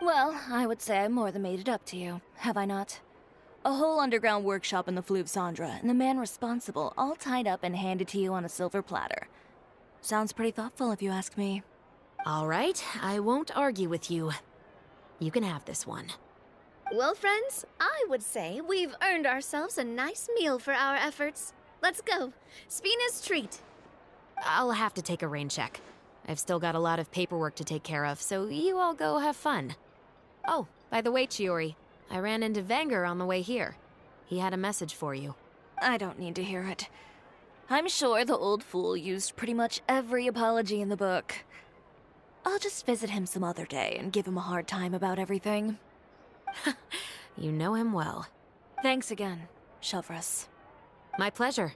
Well, I would say I more than made it up to you, have I not? A whole underground workshop in the Fleuve Sandra, and the man responsible all tied up and handed to you on a silver platter. Sounds pretty thoughtful if you ask me. All right, I won't argue with you. You can have this one. Well, friends, I would say we've earned ourselves a nice meal for our efforts. Let's go. Spina's treat. I'll have to take a rain check. I've still got a lot of paperwork to take care of, so you all go have fun. Oh, by the way, Chiori, I ran into Vanger on the way here. He had a message for you. I don't need to hear it. I'm sure the old fool used pretty much every apology in the book. I'll just visit him some other day and give him a hard time about everything. You know him well. Thanks again, Shelvrus. My pleasure.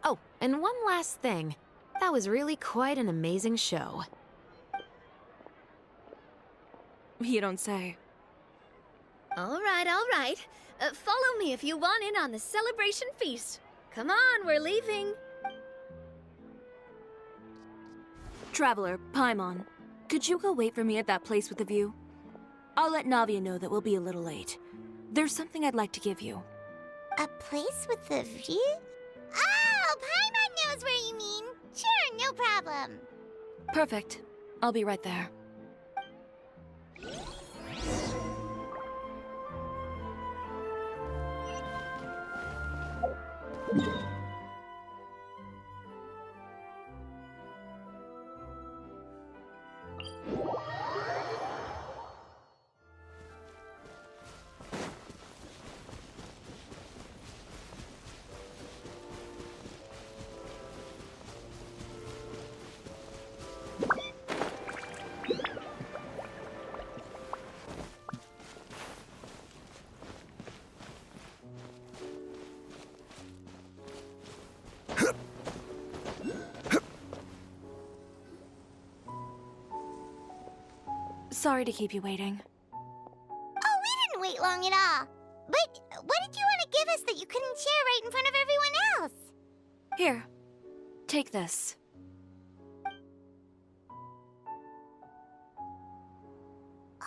Oh, and one last thing. That was really quite an amazing show. You don't say. All right, all right. Follow me if you want in on the celebration feast. Come on, we're leaving. Traveler, Paimon, could you go wait for me at that place with the view? I'll let Navia know that we'll be a little late. There's something I'd like to give you. A place with a view? Oh, Paimon knows where you mean. Sure, no problem. Perfect. I'll be right there. Sorry to keep you waiting. Oh, we didn't wait long at all. But what did you want to give us that you couldn't share right in front of everyone else? Here, take this.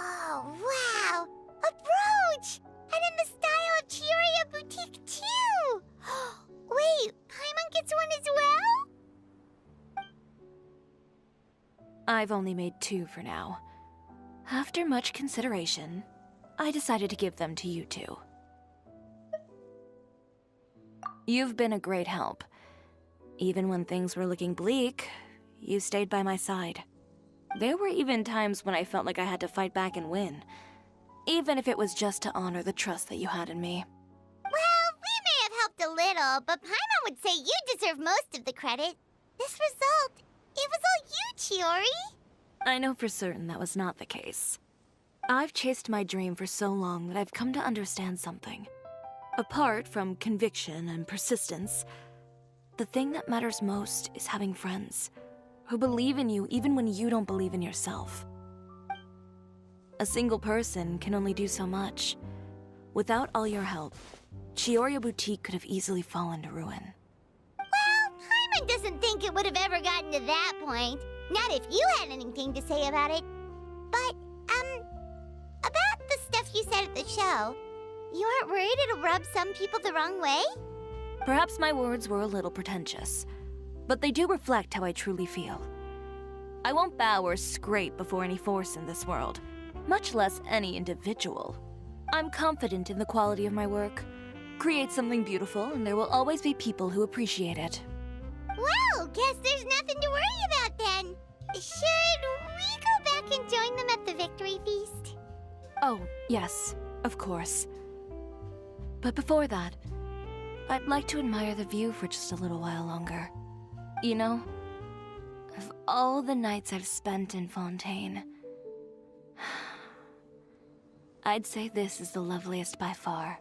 Oh, wow! A brooch! And in the style of Chiori Boutique, too! Wait, Paimon gets one as well? I've only made 2 for now. After much consideration, I decided to give them to you two. You've been a great help. Even when things were looking bleak, you stayed by my side. There were even times when I felt like I had to fight back and win, even if it was just to honor the trust that you had in me. Well, we may have helped a little, but Paimon would say you deserve most of the credit. This result, it was all you, Chiori. I know for certain that was not the case. I've chased my dream for so long that I've come to understand something. Apart from conviction and persistence, the thing that matters most is having friends who believe in you even when you don't believe in yourself. A single person can only do so much. Without all your help, Chiori Boutique could have easily fallen to ruin. Well, Paimon doesn't think it would have ever gotten to that point. Not if you had anything to say about it. But, about the stuff you said at the show, you aren't worried it'll rub some people the wrong way? Perhaps my words were a little pretentious, but they do reflect how I truly feel. I won't bow or scrape before any force in this world, much less any individual. I'm confident in the quality of my work. Create something beautiful, and there will always be people who appreciate it. Well, guess there's nothing to worry about then. Should we go back and join them at the victory feast? Oh, yes, of course. But before that, I'd like to admire the view for just a little while longer. You know, of all the nights I've spent in Fontaine, I'd say this is the loveliest by far.